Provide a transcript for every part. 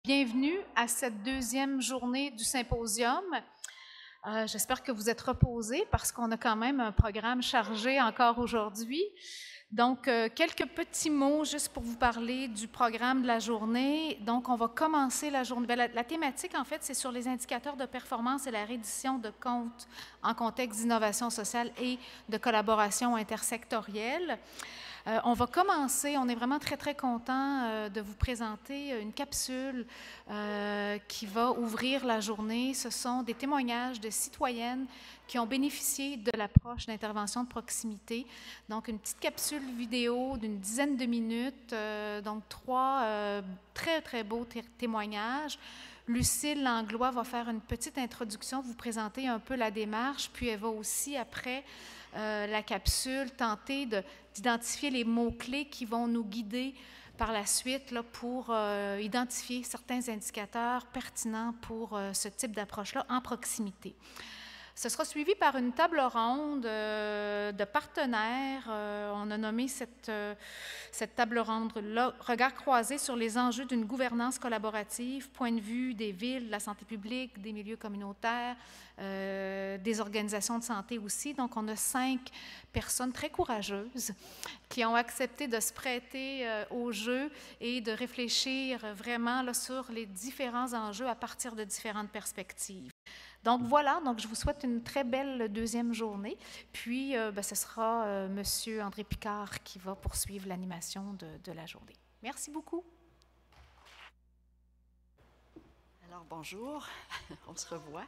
Bienvenue à cette deuxième journée du symposium. J'espère que vous êtes reposés parce qu'on a quand même un programme chargé encore aujourd'hui. Donc, quelques petits mots juste pour vous parler du programme de la journée. Donc, on va commencer la journée. La thématique, en fait, c'est sur les indicateurs de performance et la reddition de comptes en contexte d'innovation sociale et de collaboration intersectorielle. On va commencer, on est vraiment très, très content de vous présenter une capsule qui va ouvrir la journée. Ce sont des témoignages de citoyennes qui ont bénéficié de l'approche d'intervention de proximité. Donc, une petite capsule vidéo d'une dizaine de minutes, donc 3 très, très beaux témoignages. Lucille Langlois va faire une petite introduction, vous présenter un peu la démarche, puis elle va aussi, après la capsule, tenter d'identifier les mots-clés qui vont nous guider par la suite là, pour identifier certains indicateurs pertinents pour ce type d'approche-là en proximité. Ce sera suivi par une table ronde de partenaires. On a nommé cette table ronde-là « Regard croisé sur les enjeux d'une gouvernance collaborative, point de vue des villes, de la santé publique, des milieux communautaires, des organisations de santé aussi ». Donc, on a 5 personnes très courageuses qui ont accepté de se prêter au jeu et de réfléchir vraiment là, sur les différents enjeux à partir de différentes perspectives. Donc voilà, donc je vous souhaite une très belle deuxième journée. Puis, ce sera M. André Picard qui va poursuivre l'animation de la journée. Merci beaucoup. Alors, bonjour, on se revoit.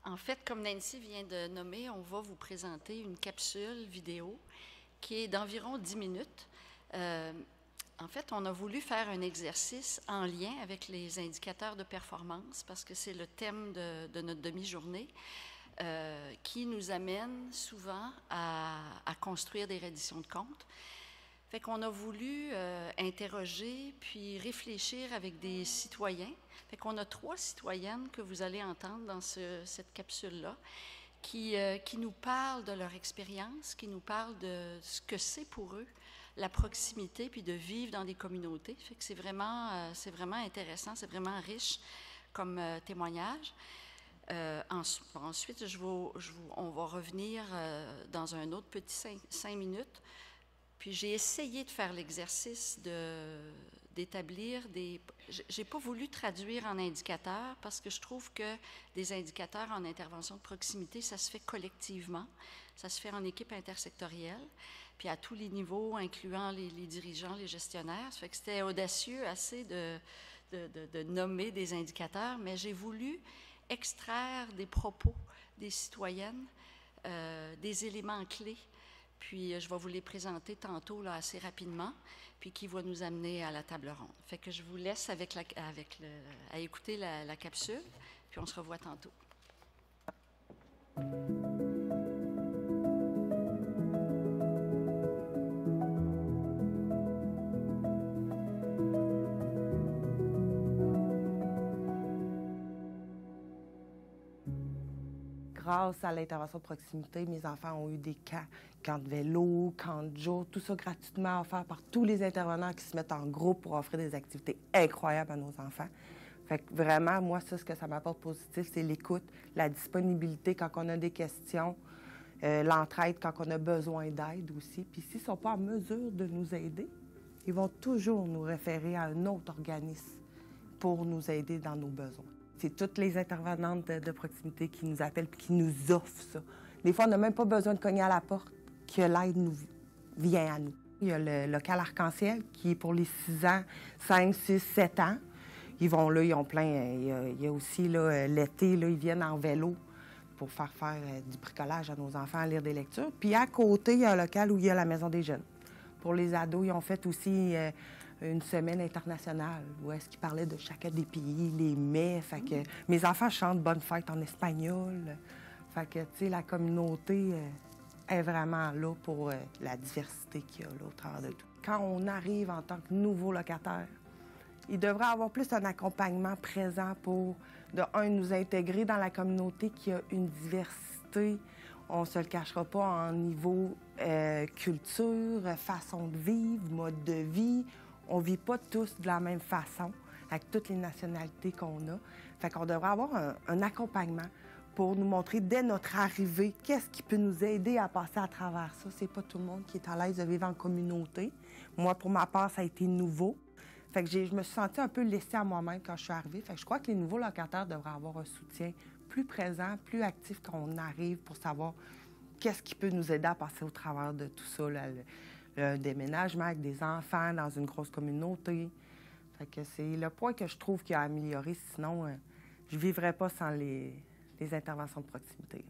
En fait, comme Nancy vient de nommer, on va vous présenter une capsule vidéo qui est d'environ 10 minutes. En fait, on a voulu faire un exercice en lien avec les indicateurs de performance parce que c'est le thème de notre demi-journée qui nous amène souvent à construire des redditions de comptes. Fait qu'on a voulu interroger puis réfléchir avec des citoyens. Fait qu'on a 3 citoyennes que vous allez entendre dans cette capsule-là qui nous parlent de leur expérience, qui nous parlent de ce que c'est pour eux la proximité, puis de vivre dans des communautés. Fait que c'est vraiment intéressant, c'est vraiment riche comme témoignage. Ensuite, on va revenir dans un autre petit 5 minutes. Puis j'ai essayé de faire l'exercice d'établir des... J'ai pas voulu traduire en indicateurs parce que je trouve que des indicateurs en intervention de proximité, ça se fait collectivement, ça se fait en équipe intersectorielle, puis à tous les niveaux, incluant les dirigeants, les gestionnaires. Ça fait que c'était audacieux assez de nommer des indicateurs, mais j'ai voulu extraire des propos des citoyennes, des éléments clés. Puis, je vais vous les présenter tantôt là, assez rapidement, puis qui va nous amener à la table ronde. Fait que je vous laisse à écouter la capsule, puis on se revoit tantôt. Grâce à l'intervention de proximité, mes enfants ont eu des camps de vélo, camps de jour, tout ça gratuitement offert par tous les intervenants qui se mettent en groupe pour offrir des activités incroyables à nos enfants. Fait que vraiment, moi, ce que ça m'apporte positif, c'est l'écoute, la disponibilité quand on a des questions, l'entraide quand on a besoin d'aide aussi. Puis s'ils ne sont pas en mesure de nous aider, ils vont toujours nous référer à un autre organisme pour nous aider dans nos besoins. C'est toutes les intervenantes de proximité qui nous appellent et qui nous offrent ça. Des fois, on n'a même pas besoin de cogner à la porte, que l'aide nous vient à nous. Il y a le local arc-en-ciel qui est pour les 6 ans, 5, 6, 7 ans. Ils vont là, ils ont plein. Il y a aussi l'été, ils viennent en vélo pour faire du bricolage à nos enfants, à lire des lectures. Puis à côté, il y a un local où il y a la Maison des jeunes. Pour les ados, ils ont fait aussi une semaine internationale où est-ce qu'ils parlaient de chacun des pays, les mets. Fait que mes enfants chantent Bonne fête en espagnol. Fait que, tu sais, la communauté est vraiment là pour la diversité qu'il y a là au travers de tout. Quand on arrive en tant que nouveau locataire, il devrait avoir plus un accompagnement présent pour, de un, nous intégrer dans la communauté qui a une diversité. On ne se le cachera pas en niveau culture, façon de vivre, mode de vie. On ne vit pas tous de la même façon. avec toutes les nationalités qu'on a. Fait qu'on devrait avoir un accompagnement pour nous montrer dès notre arrivée qu'est-ce qui peut nous aider à passer à travers ça. C'est pas tout le monde qui est à l'aise de vivre en communauté. Moi, pour ma part, ça a été nouveau. Fait que je me suis sentie un peu laissée à moi-même quand je suis arrivée. Fait que je crois que les nouveaux locataires devraient avoir un soutien plus présent, plus actif quand on arrive pour savoir qu'est-ce qui peut nous aider à passer au travers de tout ça, là, le déménagement avec des enfants dans une grosse communauté. Fait que c'est le point que je trouve qu'il a amélioré. Sinon, je ne vivrais pas sans les interventions de proximité.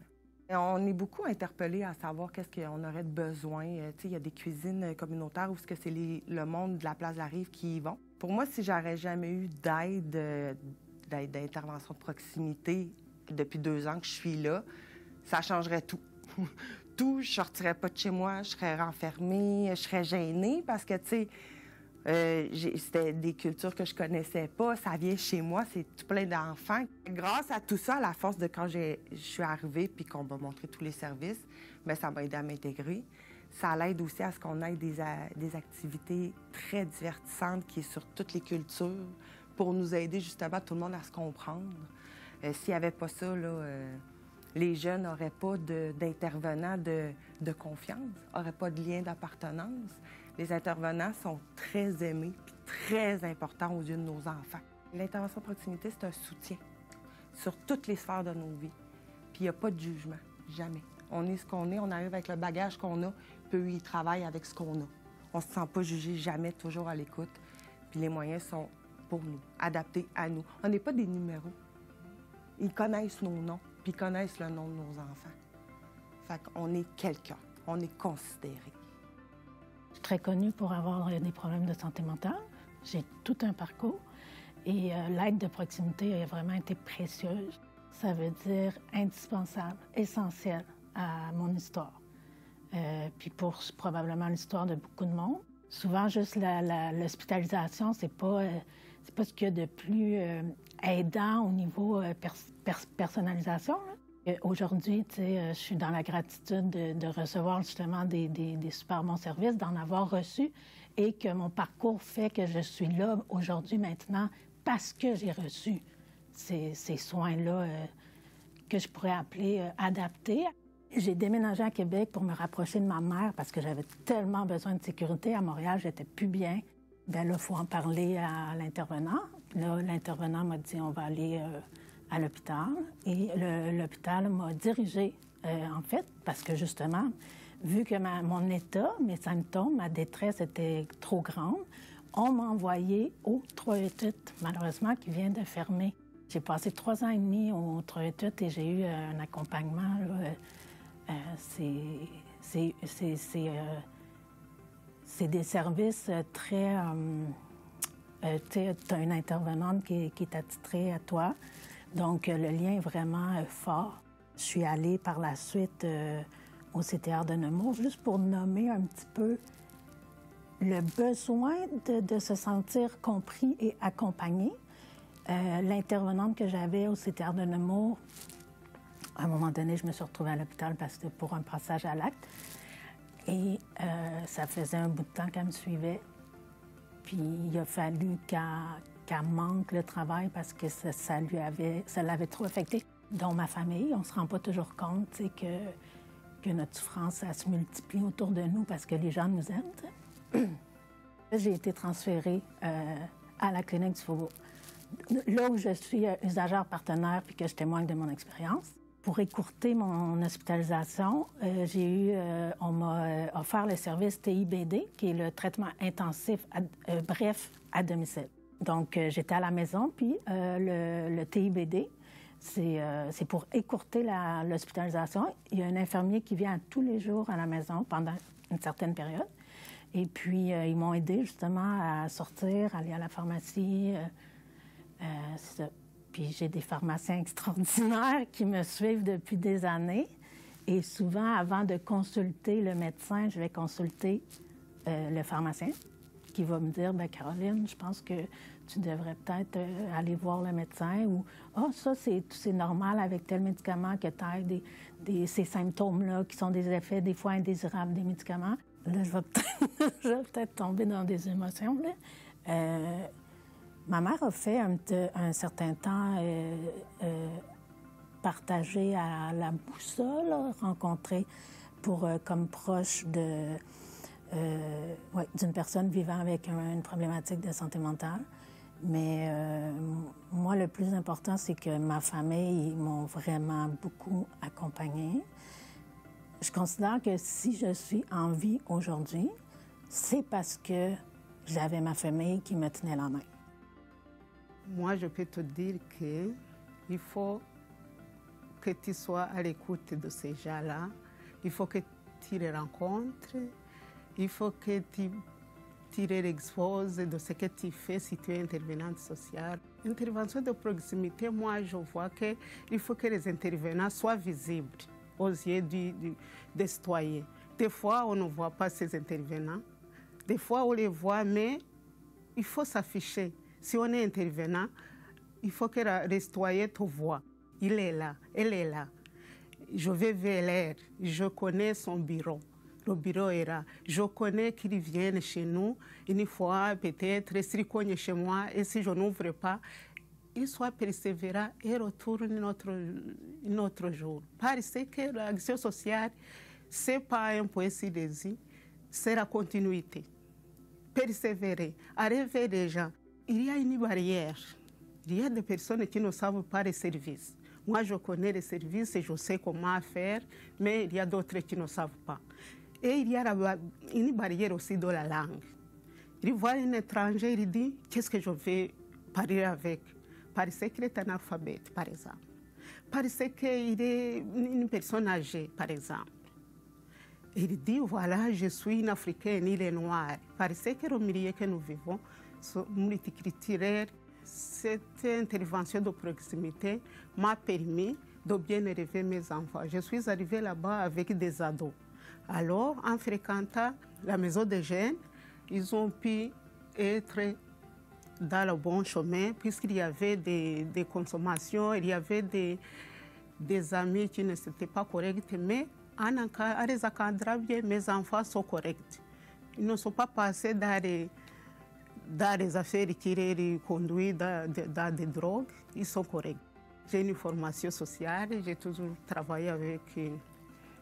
Là. On est beaucoup interpellés à savoir qu'est-ce qu'on aurait de besoin. Il y a des cuisines communautaires où c'est le monde de la place de la Rive qui y vont. Pour moi, si j'aurais jamais eu d'intervention de proximité depuis 2 ans que je suis là, ça changerait tout. Tout, je sortirais pas de chez moi, je serais renfermée, je serais gênée parce que, tu sais, c'était des cultures que je connaissais pas. Ça vient chez moi, c'est tout plein d'enfants. Grâce à tout ça, à la force de quand je suis arrivée puis qu'on m'a montré tous les services, bien, ça m'a aidé à m'intégrer. Ça l'aide aussi à ce qu'on ait des activités très divertissantes qui sont sur toutes les cultures pour nous aider justement tout le monde à se comprendre. S'il n'y avait pas ça, là, les jeunes n'auraient pas d'intervenants de confiance, n'auraient pas de lien d'appartenance. Les intervenants sont très aimés et très importants aux yeux de nos enfants. L'intervention de proximité, c'est un soutien sur toutes les sphères de nos vies. Puis il n'y a pas de jugement, jamais. On est ce qu'on est, on arrive avec le bagage qu'on a, puis eux, ils travaillent avec ce qu'on a. On ne se sent pas jugé, jamais, toujours à l'écoute. Puis les moyens sont pour nous, adaptés à nous. On n'est pas des numéros. Ils connaissent nos noms, puis ils connaissent le nom de nos enfants. Fait qu'on est quelqu'un, on est considéré. Je suis très connue pour avoir des problèmes de santé mentale. J'ai tout un parcours et l'aide de proximité a vraiment été précieuse. Ça veut dire indispensable, essentiel à mon histoire. Puis pour probablement l'histoire de beaucoup de monde. Souvent, juste l'hospitalisation, c'est pas ce qu'il y a de plus aidant au niveau personnalisation. Aujourd'hui, tu sais, je suis dans la gratitude de recevoir justement des super bons services, d'en avoir reçu et que mon parcours fait que je suis là aujourd'hui maintenant parce que j'ai reçu ces soins-là que je pourrais appeler adaptés. J'ai déménagé à Québec pour me rapprocher de ma mère parce que j'avais tellement besoin de sécurité. À Montréal, j'étais plus bien. Bien là, il faut en parler à l'intervenant. Là, l'intervenant m'a dit, on va aller à l'hôpital. Et l'hôpital m'a dirigée, en fait, parce que justement, vu que mon état, mes symptômes, ma détresse était trop grande, on m'a envoyé au 388, malheureusement, qui vient de fermer. J'ai passé 3 ans et demi au 388 et j'ai eu un accompagnement. C'est des services très... tu as une intervenante qui est attitrée à toi. Donc, le lien est vraiment fort. Je suis allée par la suite au CTR de Nemours, juste pour nommer un petit peu le besoin de se sentir compris et accompagné. L'intervenante que j'avais au CTR de Nemours, à un moment donné, je me suis retrouvée à l'hôpital parce que pour un passage à l'acte. Et ça faisait un bout de temps qu'elle me suivait. Puis il a fallu qu'elle manque le travail parce que ça l'avait trop affecté. Dans ma famille, on ne se rend pas toujours compte que notre souffrance, ça se multiplie autour de nous parce que les gens nous aiment. J'ai été transférée à la clinique du Faubourg. Là où je suis usagère partenaire puis que je témoigne de mon expérience. Pour écourter mon hospitalisation, on m'a offert le service TIBD, qui est le traitement intensif bref à domicile. Donc, j'étais à la maison, puis le TIBD, c'est pour écourter l'hospitalisation. Il y a un infirmier qui vient tous les jours à la maison pendant une certaine période. Et puis, ils m'ont aidé justement à sortir, aller à la pharmacie. C'est ça. Puis j'ai des pharmaciens extraordinaires qui me suivent depuis des années. Et souvent, avant de consulter le médecin, je vais consulter le pharmacien qui va me dire, bien, Caroline, je pense que tu devrais peut-être aller voir le médecin ou « Ah, ça, c'est normal avec tel médicament que tu as ces symptômes-là qui sont des effets des fois indésirables des médicaments. » Là, je vais peut-être tomber dans des émotions, là. Ma mère a fait un certain temps partagé à la boussole, rencontré comme proche d'une personne vivant avec une problématique de santé mentale. Mais moi, le plus important, c'est que ma famille, ils m'ont vraiment beaucoup accompagnée. Je considère que si je suis en vie aujourd'hui, c'est parce que j'avais ma famille qui me tenait la main. Moi, je peux te dire qu'il faut que tu sois à l'écoute de ces gens-là. Il faut que tu les rencontres. Il faut que tu les exposes de ce que tu fais si tu es intervenante sociale. Intervention de proximité, moi, je vois qu'il faut que les intervenants soient visibles aux yeux des citoyens. Des fois, on ne voit pas ces intervenants. Des fois, on les voit, mais il faut s'afficher. Si on est intervenant, il faut que les citoyens te voient. Il est là, elle est là. Je vais vers elle, je connais son bureau. Le bureau est là. Je connais qu'ils viennent chez nous une fois, peut-être, s'ils connaissent chez moi, et si je n'ouvre pas, ils soient persévérants et retournent un autre jour. Parce que l'action sociale, ce n'est pas un point si désir, c'est la continuité. Persévérer, arriver des gens. Il y a une barrière. Il y a des personnes qui ne savent pas les services. Moi, je connais les services et je sais comment faire, mais il y a d'autres qui ne savent pas. Et il y a une barrière aussi de la langue. Il voit un étranger, il dit « Qu'est-ce que je vais parler avec ?» Parce qu'il est analphabète, par exemple. Parce qu'il est une personne âgée, par exemple. Il dit « Voilà, je suis une Africaine, il est noir. » Parce que le milieu que nous vivons, c'est multiculturel. Cette intervention de proximité m'a permis de bien élever mes enfants. Je suis arrivée là-bas avec des ados. Alors, en fréquentant la maison des jeunes, ils ont pu être dans le bon chemin puisqu'il y avait des consommations, il y avait des amis qui ne s'étaient pas corrects, mais en les encadrant bien, mes enfants sont corrects. Ils ne sont pas passés dans les affaires qui les conduisent dans des drogues, ils sont corrects. J'ai une formation sociale, j'ai toujours travaillé avec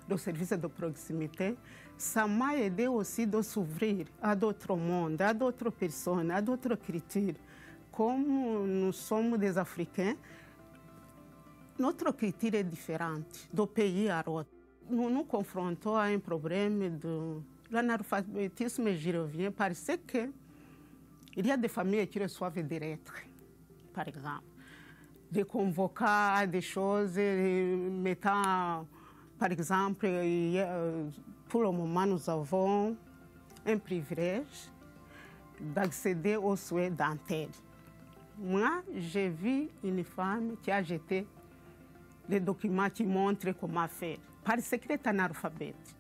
le service de proximité. Ça m'a aidé aussi de s'ouvrir à d'autres mondes, à d'autres personnes, à d'autres cultures. Comme nous sommes des Africains, notre culture est différente d'un pays à l'autre. Nous nous confrontons à un problème de l'analphabétisme, j'y reviens, parce que il y a des familles qui reçoivent des lettres, par exemple, des convoquants, des choses mettant, par exemple, pour le moment, nous avons un privilège d'accéder aux soins dentaires. Moi, j'ai vu une femme qui a jeté les documents qui montrent comment faire, parce qu'elle est analphabète.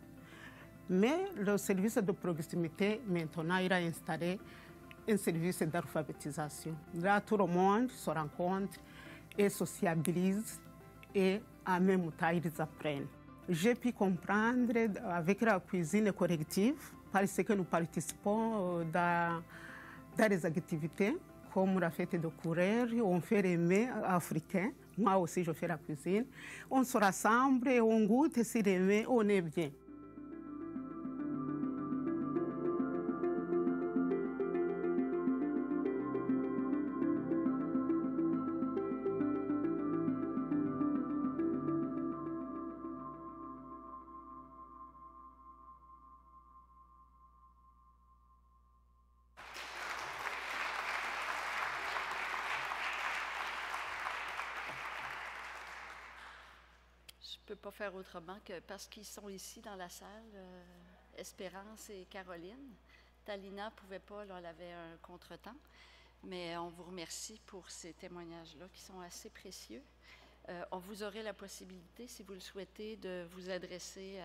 Mais le service de proximité, maintenant, il a installé un service d'alphabétisation. Là, tout le monde se rencontre et sociabilise et en même temps, ils apprennent. J'ai pu comprendre avec la cuisine collective, parce que nous participons dans des activités comme la fête de coureur, on fait les mets africains. Moi aussi, je fais la cuisine. On se rassemble et on goûte si les mets, on est bien. Je ne peux pas faire autrement que parce qu'ils sont ici dans la salle, Espérance et Caroline. Talina ne pouvait pas, là, elle avait un contretemps, mais on vous remercie pour ces témoignages-là qui sont assez précieux. On vous aurait la possibilité, si vous le souhaitez, de vous adresser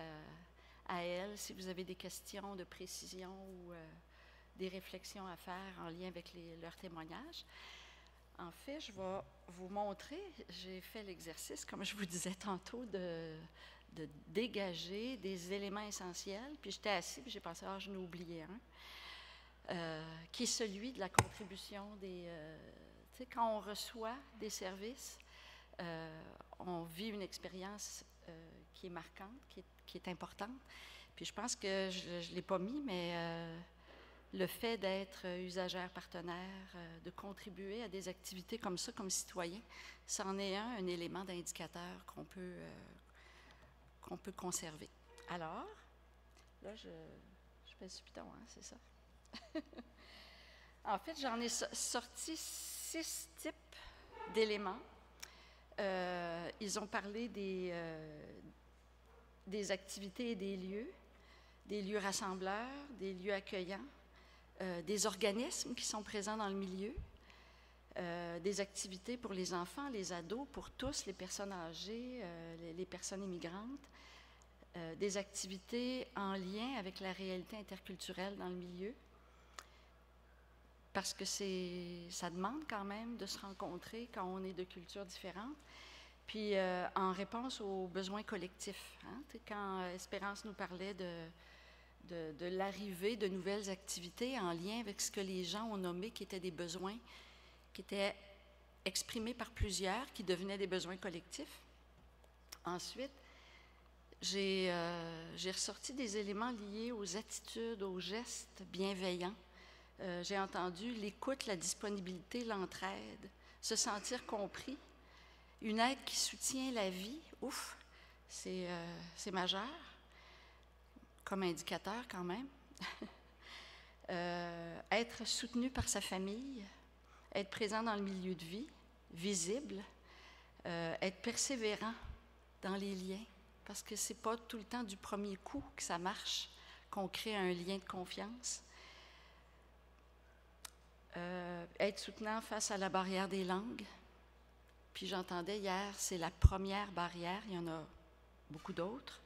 à elle, si vous avez des questions de précision ou des réflexions à faire en lien avec leurs témoignages. En fait, je vais vous montrer, j'ai fait l'exercice, comme je vous disais tantôt, de dégager des éléments essentiels. Puis j'étais assise, puis j'ai pensé, je n'ai oublié un. qui est celui de la contribution des... tu sais, quand on reçoit des services, on vit une expérience qui est marquante, qui est importante. Puis je pense que je ne l'ai pas mis, mais le fait d'être usagère partenaire, de contribuer à des activités comme ça, comme citoyen, c'en est un élément d'indicateur qu'on peut conserver. Alors, là, je fais le piton, hein, c'est ça. En fait, j'en ai sorti 6 types d'éléments. Ils ont parlé des activités et des lieux rassembleurs, des lieux accueillants, des organismes qui sont présents dans le milieu, des activités pour les enfants, les ados, pour tous, les personnes âgées, les personnes immigrantes, des activités en lien avec la réalité interculturelle dans le milieu, parce que ça demande quand même de se rencontrer quand on est de cultures différentes. Puis en réponse aux besoins collectifs. Hein, quand Espérance nous parlait de l'arrivée de nouvelles activités en lien avec ce que les gens ont nommé qui étaient des besoins, qui étaient exprimés par plusieurs, qui devenaient des besoins collectifs. Ensuite, j'ai ressorti des éléments liés aux attitudes, aux gestes bienveillants. J'ai entendu l'écoute, la disponibilité, l'entraide, se sentir compris, une aide qui soutient la vie, ouf, c'est majeur, comme indicateur quand même. Être soutenu par sa famille, être présent dans le milieu de vie, visible, être persévérant dans les liens, parce que c'est pas tout le temps du premier coup que ça marche, qu'on crée un lien de confiance. Être soutenant face à la barrière des langues. Puis j'entendais hier, c'est la première barrière, il y en a beaucoup d'autres.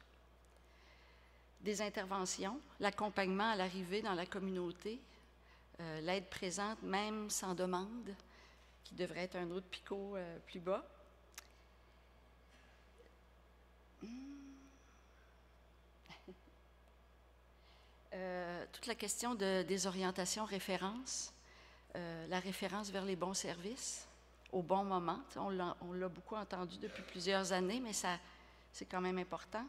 Des interventions, l'accompagnement à l'arrivée dans la communauté, l'aide présente même sans demande, qui devrait être un autre picot plus bas. Toute la question des orientations références, la référence vers les bons services au bon moment. On l'a beaucoup entendu depuis plusieurs années, mais c'est quand même important.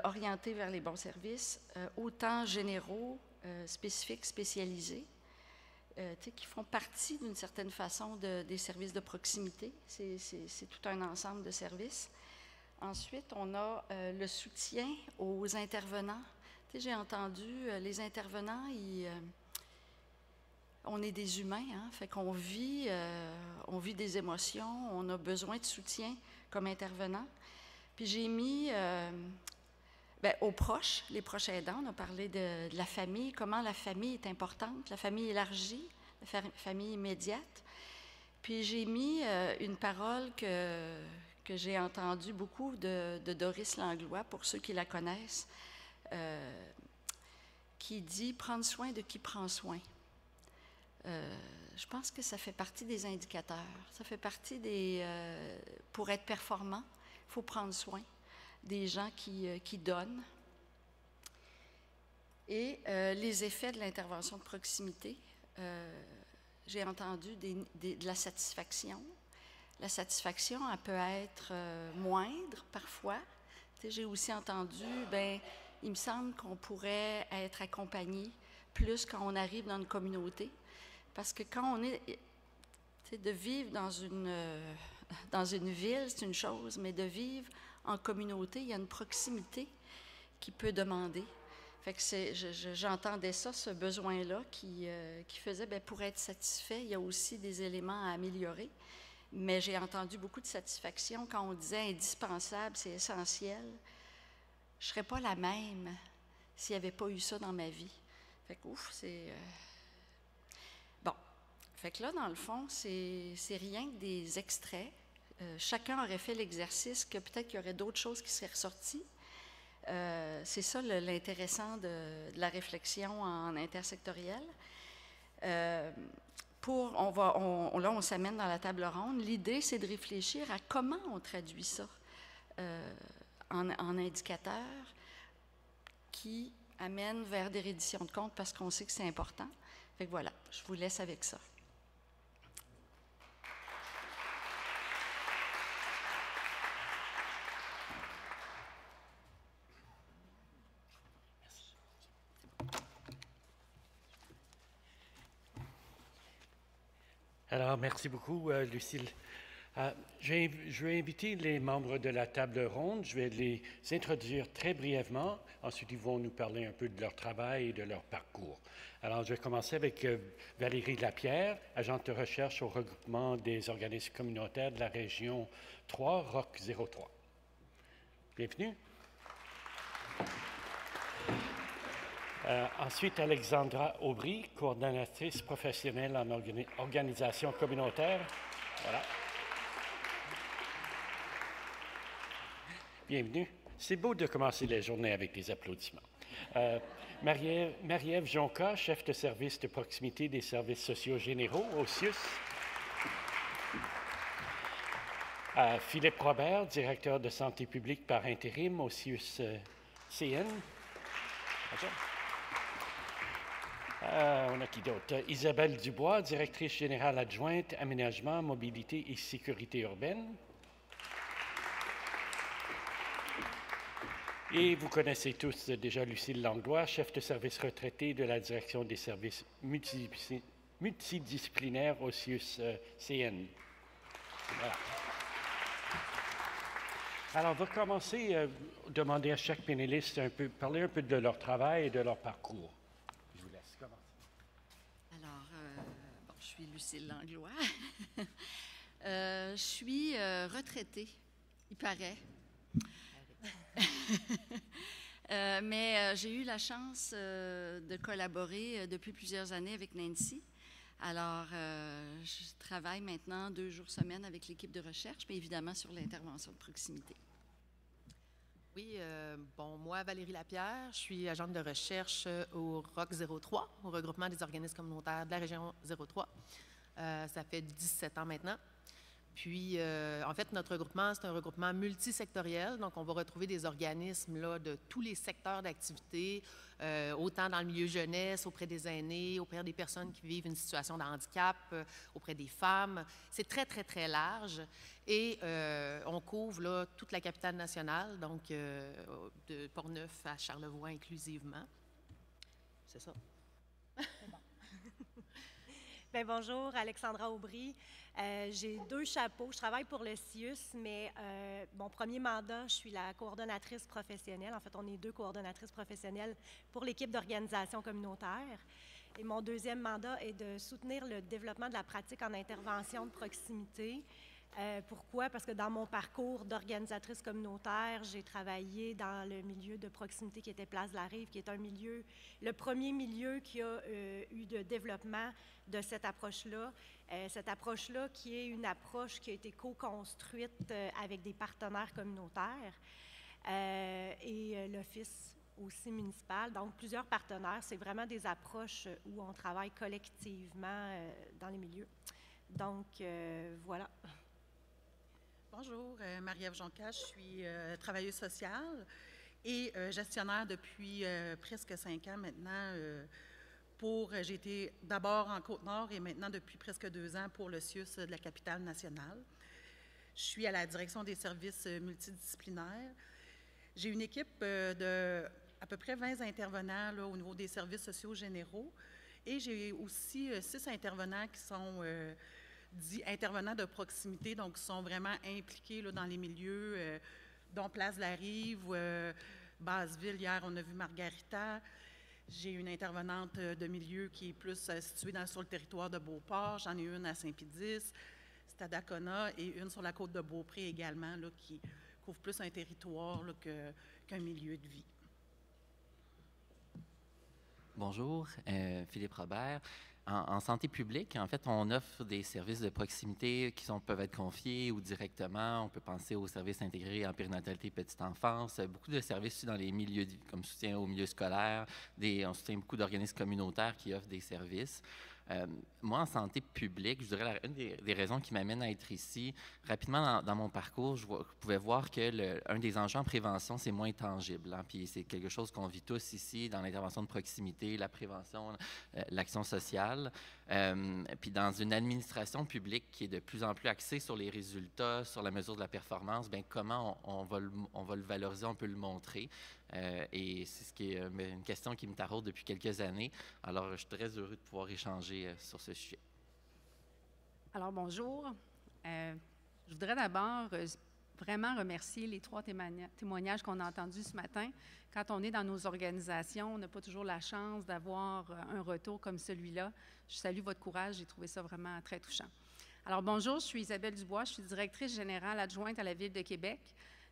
Orienté vers les bons services, autant généraux, spécifiques, spécialisés, qui font partie d'une certaine façon des services de proximité. C'est tout un ensemble de services. Ensuite, on a le soutien aux intervenants. J'ai entendu les intervenants, on est des humains, hein, fait qu'on vit des émotions, on a besoin de soutien comme intervenant. Puis j'ai mis aux proches, les proches aidants, on a parlé de la famille, comment la famille est importante, la famille élargie, la famille immédiate. Puis j'ai mis une parole que j'ai entendue beaucoup de Doris Langlois, pour ceux qui la connaissent, qui dit « prendre soin de qui prend soin ». Je pense que ça fait partie des indicateurs. Ça fait partie pour être performant, il faut prendre soin des gens qui donnent. Et les effets de l'intervention de proximité, j'ai entendu de la satisfaction. La satisfaction, elle peut être moindre parfois. J'ai aussi entendu, il me semble qu'on pourrait être accompagné plus quand on arrive dans une communauté. Parce que quand on est, de vivre dans une ville, c'est une chose, mais de vivre en communauté, il y a une proximité qui peut demander. Fait que j'entendais ça, ce besoin-là qui faisait, pour être satisfait, il y a aussi des éléments à améliorer. Mais j'ai entendu beaucoup de satisfaction quand on disait indispensable, c'est essentiel. Je ne serais pas la même s'il n'y avait pas eu ça dans ma vie. Fait que ouf, c'est... Bon. Fait que là, dans le fond, c'est rien que des extraits. Chacun aurait fait l'exercice que peut-être qu'il y aurait d'autres choses qui seraient ressorties. C'est ça l'intéressant de la réflexion en intersectoriel. Là, on s'amène dans la table ronde. L'idée, c'est de réfléchir à comment on traduit ça en indicateurs qui amènent vers des redditions de comptes parce qu'on sait que c'est important. Fait que voilà, je vous laisse avec ça. Alors, merci beaucoup, Lucille. Je vais inviter les membres de la table ronde. Je vais les introduire très brièvement. Ensuite, ils vont nous parler un peu de leur travail et de leur parcours. Alors, je vais commencer avec Valérie Lapierre, agente de recherche au regroupement des organismes communautaires de la région 3, ROC 03. Bienvenue. Ensuite, Alexandra Aubry, coordonnatrice professionnelle en organisation communautaire. Voilà. Bienvenue. C'est beau de commencer la journée avec des applaudissements. Marie-Ève Jonca, chef de service de proximité des services sociaux généraux au CIUS. Philippe Robert, directeur de santé publique par intérim au CIUS-CN. Bonjour. On a qui d'autre? Isabelle Dubois, directrice générale adjointe, aménagement, mobilité et sécurité urbaine. Et vous connaissez tous déjà Lucille Langlois, chef de service retraité de la direction des services multidisciplinaires au CIUS-CN. Voilà. Alors, on va commencer à demander à chaque panéliste parler un peu de leur travail et de leur parcours. Je vous laisse commencer. Alors, je suis Lucille Langlois. Je suis retraitée, il paraît. Mais j'ai eu la chance de collaborer depuis plusieurs années avec Nancy. Alors, je travaille maintenant 2 jours semaine avec l'équipe de recherche, mais évidemment sur l'intervention de proximité. Oui, moi, Valérie Lapierre, je suis agente de recherche au ROC 03, au regroupement des organismes communautaires de la région 03. Ça fait 17 ans maintenant. Puis, en fait, notre regroupement, c'est un regroupement multisectoriel. Donc, on va retrouver des organismes là, de tous les secteurs d'activité, autant dans le milieu jeunesse, auprès des aînés, auprès des personnes qui vivent une situation de handicap, auprès des femmes. C'est très, très, très large. Et on couvre là, toute la capitale nationale, donc de Portneuf à Charlevoix inclusivement. C'est ça. Bien, bonjour, Alexandra Aubry. J'ai 2 chapeaux. Je travaille pour le CIUS, mais mon premier mandat, je suis la coordonnatrice professionnelle. En fait, on est 2 coordonnatrices professionnelles pour l'équipe d'organisation communautaire. Et mon deuxième mandat est de soutenir le développement de la pratique en intervention de proximité. Pourquoi? Parce que dans mon parcours d'organisatrice communautaire, j'ai travaillé dans le milieu de proximité qui était Place de la Rive, qui est un milieu, le premier milieu qui a eu de développement de cette approche-là. Cette approche-là qui est une approche qui a été co-construite avec des partenaires communautaires et l'Office aussi municipal. Donc, plusieurs partenaires. C'est vraiment des approches où on travaille collectivement dans les milieux. Donc, voilà. Bonjour, Marie-Ève Jonca, je suis travailleuse sociale et gestionnaire depuis presque 5 ans maintenant. J'ai été d'abord en Côte-Nord et maintenant depuis presque 2 ans pour le CIUS de la capitale nationale. Je suis à la direction des services multidisciplinaires. J'ai une équipe de à peu près 20 intervenants là, au niveau des services sociaux généraux et j'ai aussi 6 intervenants qui sont dits intervenants de proximité, donc qui sont vraiment impliqués là, dans les milieux, dont Place de la Rive, Basseville. Hier, on a vu Margarita. J'ai une intervenante de milieu qui est plus située sur le territoire de Beauport. J'en ai une à Saint-Pédis, Stadacona, et une sur la côte de Beaupré également, là, qui couvre plus un territoire là, qu'un milieu de vie. Bonjour, Philippe Robert. En santé publique, en fait, on offre des services de proximité qui peuvent être confiés ou directement. On peut penser aux services intégrés en périnatalité petite enfance, beaucoup de services dans les milieux, comme soutien au milieu scolaire. On soutient beaucoup d'organismes communautaires qui offrent des services. Moi, en santé publique, je dirais une des raisons qui m'amène à être ici, rapidement dans mon parcours, je pouvais voir que un des enjeux en prévention, c'est moins tangible. Hein, puis c'est quelque chose qu'on vit tous ici dans l'intervention de proximité, la prévention, l'action sociale. Puis dans une administration publique qui est de plus en plus axée sur les résultats, sur la mesure de la performance, bien, comment on va le valoriser, on peut le montrer. Et c'est ce qui est une question qui me taraude depuis quelques années. Alors, je suis très heureux de pouvoir échanger sur ce sujet. Alors, bonjour. Je voudrais d'abord vraiment remercier les 3 témoignages qu'on a entendus ce matin. Quand on est dans nos organisations, on n'a pas toujours la chance d'avoir un retour comme celui-là. Je salue votre courage, j'ai trouvé ça vraiment très touchant. Alors, bonjour, je suis Isabelle Dubois, je suis directrice générale adjointe à la Ville de Québec.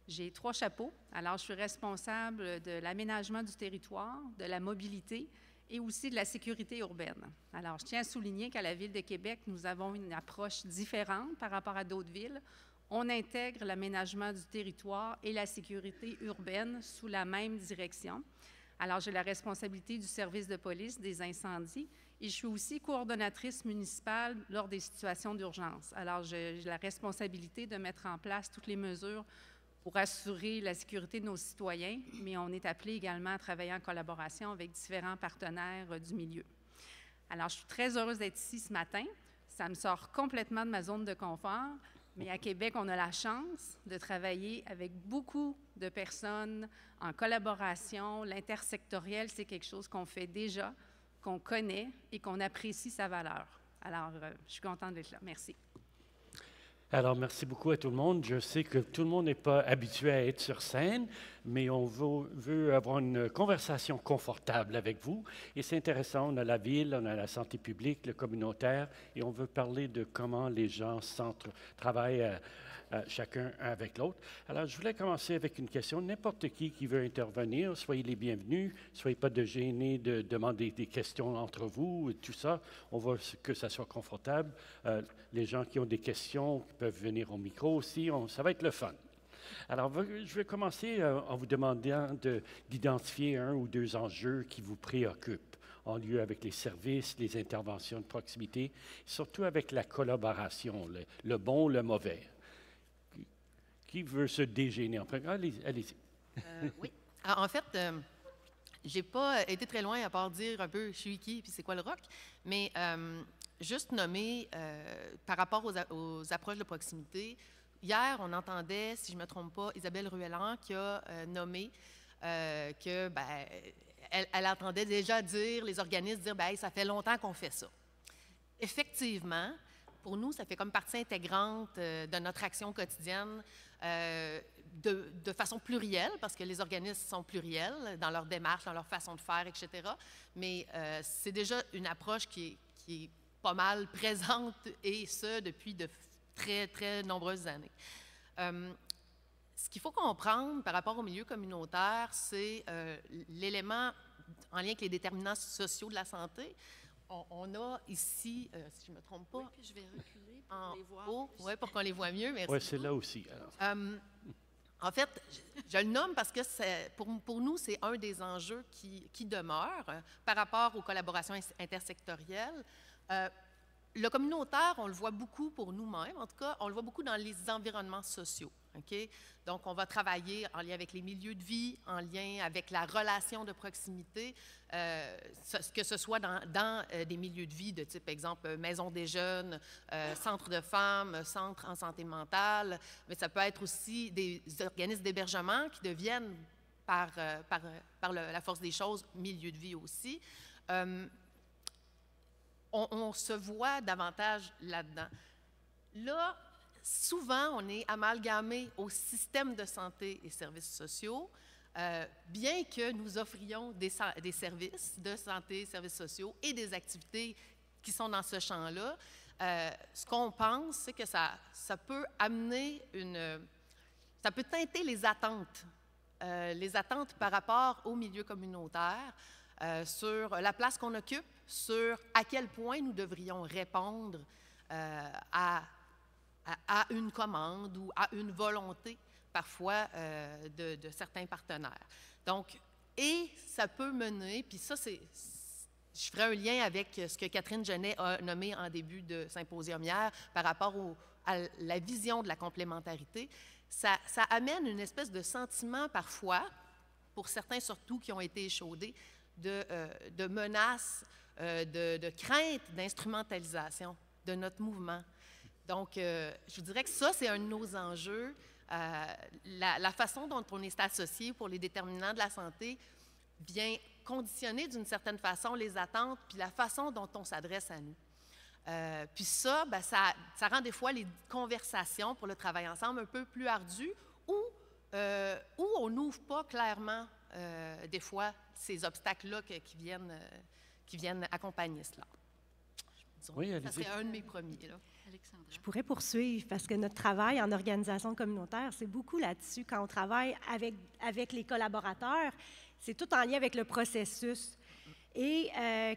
J'ai 3 chapeaux. Alors, je suis responsable de l'aménagement du territoire, de la mobilité et aussi de la sécurité urbaine. Alors, je tiens à souligner qu'à la Ville de Québec, nous avons une approche différente par rapport à d'autres villes. On intègre l'aménagement du territoire et la sécurité urbaine sous la même direction. Alors, j'ai la responsabilité du service de police des incendies et je suis aussi coordonnatrice municipale lors des situations d'urgence. Alors, j'ai la responsabilité de mettre en place toutes les mesures pour assurer la sécurité de nos citoyens, mais on est appelé également à travailler en collaboration avec différents partenaires du milieu. Alors, je suis très heureuse d'être ici ce matin. Ça me sort complètement de ma zone de confort, mais à Québec, on a la chance de travailler avec beaucoup de personnes en collaboration. L'intersectoriel, c'est quelque chose qu'on fait déjà, qu'on connaît et qu'on apprécie sa valeur. Alors, je suis contente d'être là. Merci. Alors, merci beaucoup à tout le monde. Je sais que tout le monde n'est pas habitué à être sur scène, mais on veut avoir une conversation confortable avec vous. Et c'est intéressant, on a la ville, on a la santé publique, le communautaire, et on veut parler de comment les gens travaillent chacun avec l'autre. Alors, je voulais commencer avec une question. N'importe qui veut intervenir, soyez les bienvenus. Soyez pas gênés de demander des questions entre vous et tout ça. On veut que ça soit confortable. Les gens qui ont des questions peuvent venir au micro aussi. Ça va être le fun. Alors, je vais commencer en vous demandant d'identifier 1 ou 2 enjeux qui vous préoccupent en lien avec les services, les interventions de proximité, surtout avec la collaboration, le bon, le mauvais. Qui veut se dégêner en premier? Allez-y. Oui. En fait, je n'ai pas été très loin à part dire un peu je suis qui puis c'est quoi le rock, mais juste nommer par rapport aux approches de proximité. Hier, on entendait, si je ne me trompe pas, Isabelle Ruelland qui a nommé que elle entendait déjà dire, les organismes dire hey, ça fait longtemps qu'on fait ça. Effectivement, pour nous, ça fait comme partie intégrante de notre action quotidienne de façon plurielle, parce que les organismes sont pluriels dans leur démarche, dans leur façon de faire, etc. Mais c'est déjà une approche qui est pas mal présente, et ce, depuis de très, très nombreuses années. Ce qu'il faut comprendre par rapport au milieu communautaire, c'est l'élément en lien avec les déterminants sociaux de la santé. On a ici, si je ne me trompe pas, oui, puis je vais reculer pour en les voir. haut, ouais, pour qu'on les voit mieux. Merci. Oui, c'est là aussi. Alors. En fait, je le nomme parce que pour nous, c'est un des enjeux qui demeure par rapport aux collaborations intersectorielles. Le communautaire, on le voit beaucoup pour nous-mêmes, en tout cas, on le voit beaucoup dans les environnements sociaux. Okay? Donc, on va travailler en lien avec les milieux de vie, en lien avec la relation de proximité, que ce soit dans des milieux de vie de type, exemple, maison des jeunes, centre de femmes, centre en santé mentale, mais ça peut être aussi des organismes d'hébergement qui deviennent, par la force des choses, milieux de vie aussi. On se voit davantage là-dedans. Là, souvent, on est amalgamé au système de santé et services sociaux, bien que nous offrions des services de santé, services sociaux et des activités qui sont dans ce champ-là. Ce qu'on pense, c'est que ça peut amener ça peut teinter les attentes par rapport au milieu communautaire, sur la place qu'on occupe, sur à quel point nous devrions répondre à une commande ou à une volonté, parfois, de certains partenaires. Donc, et ça peut mener, puis ça, je ferai un lien avec ce que Catherine Genet a nommé en début de symposium hier par rapport à la vision de la complémentarité. Ça amène une espèce de sentiment parfois, pour certains surtout qui ont été échaudés, de menaces, de crainte d'instrumentalisation de notre mouvement. Donc, je vous dirais que ça, c'est un de nos enjeux. La façon dont on est associé pour les déterminants de la santé vient conditionner d'une certaine façon les attentes puis la façon dont on s'adresse à nous. Puis ça, bien, ça rend des fois les conversations pour le travail ensemble un peu plus ardues ou on n'ouvre pas clairement des fois ces obstacles-là qui viennent accompagner cela. Oui, ça serait un de mes premiers, là. Alexandra. Je pourrais poursuivre parce que notre travail en organisation communautaire, c'est beaucoup là-dessus. Quand on travaille avec les collaborateurs, c'est tout en lien avec le processus. Et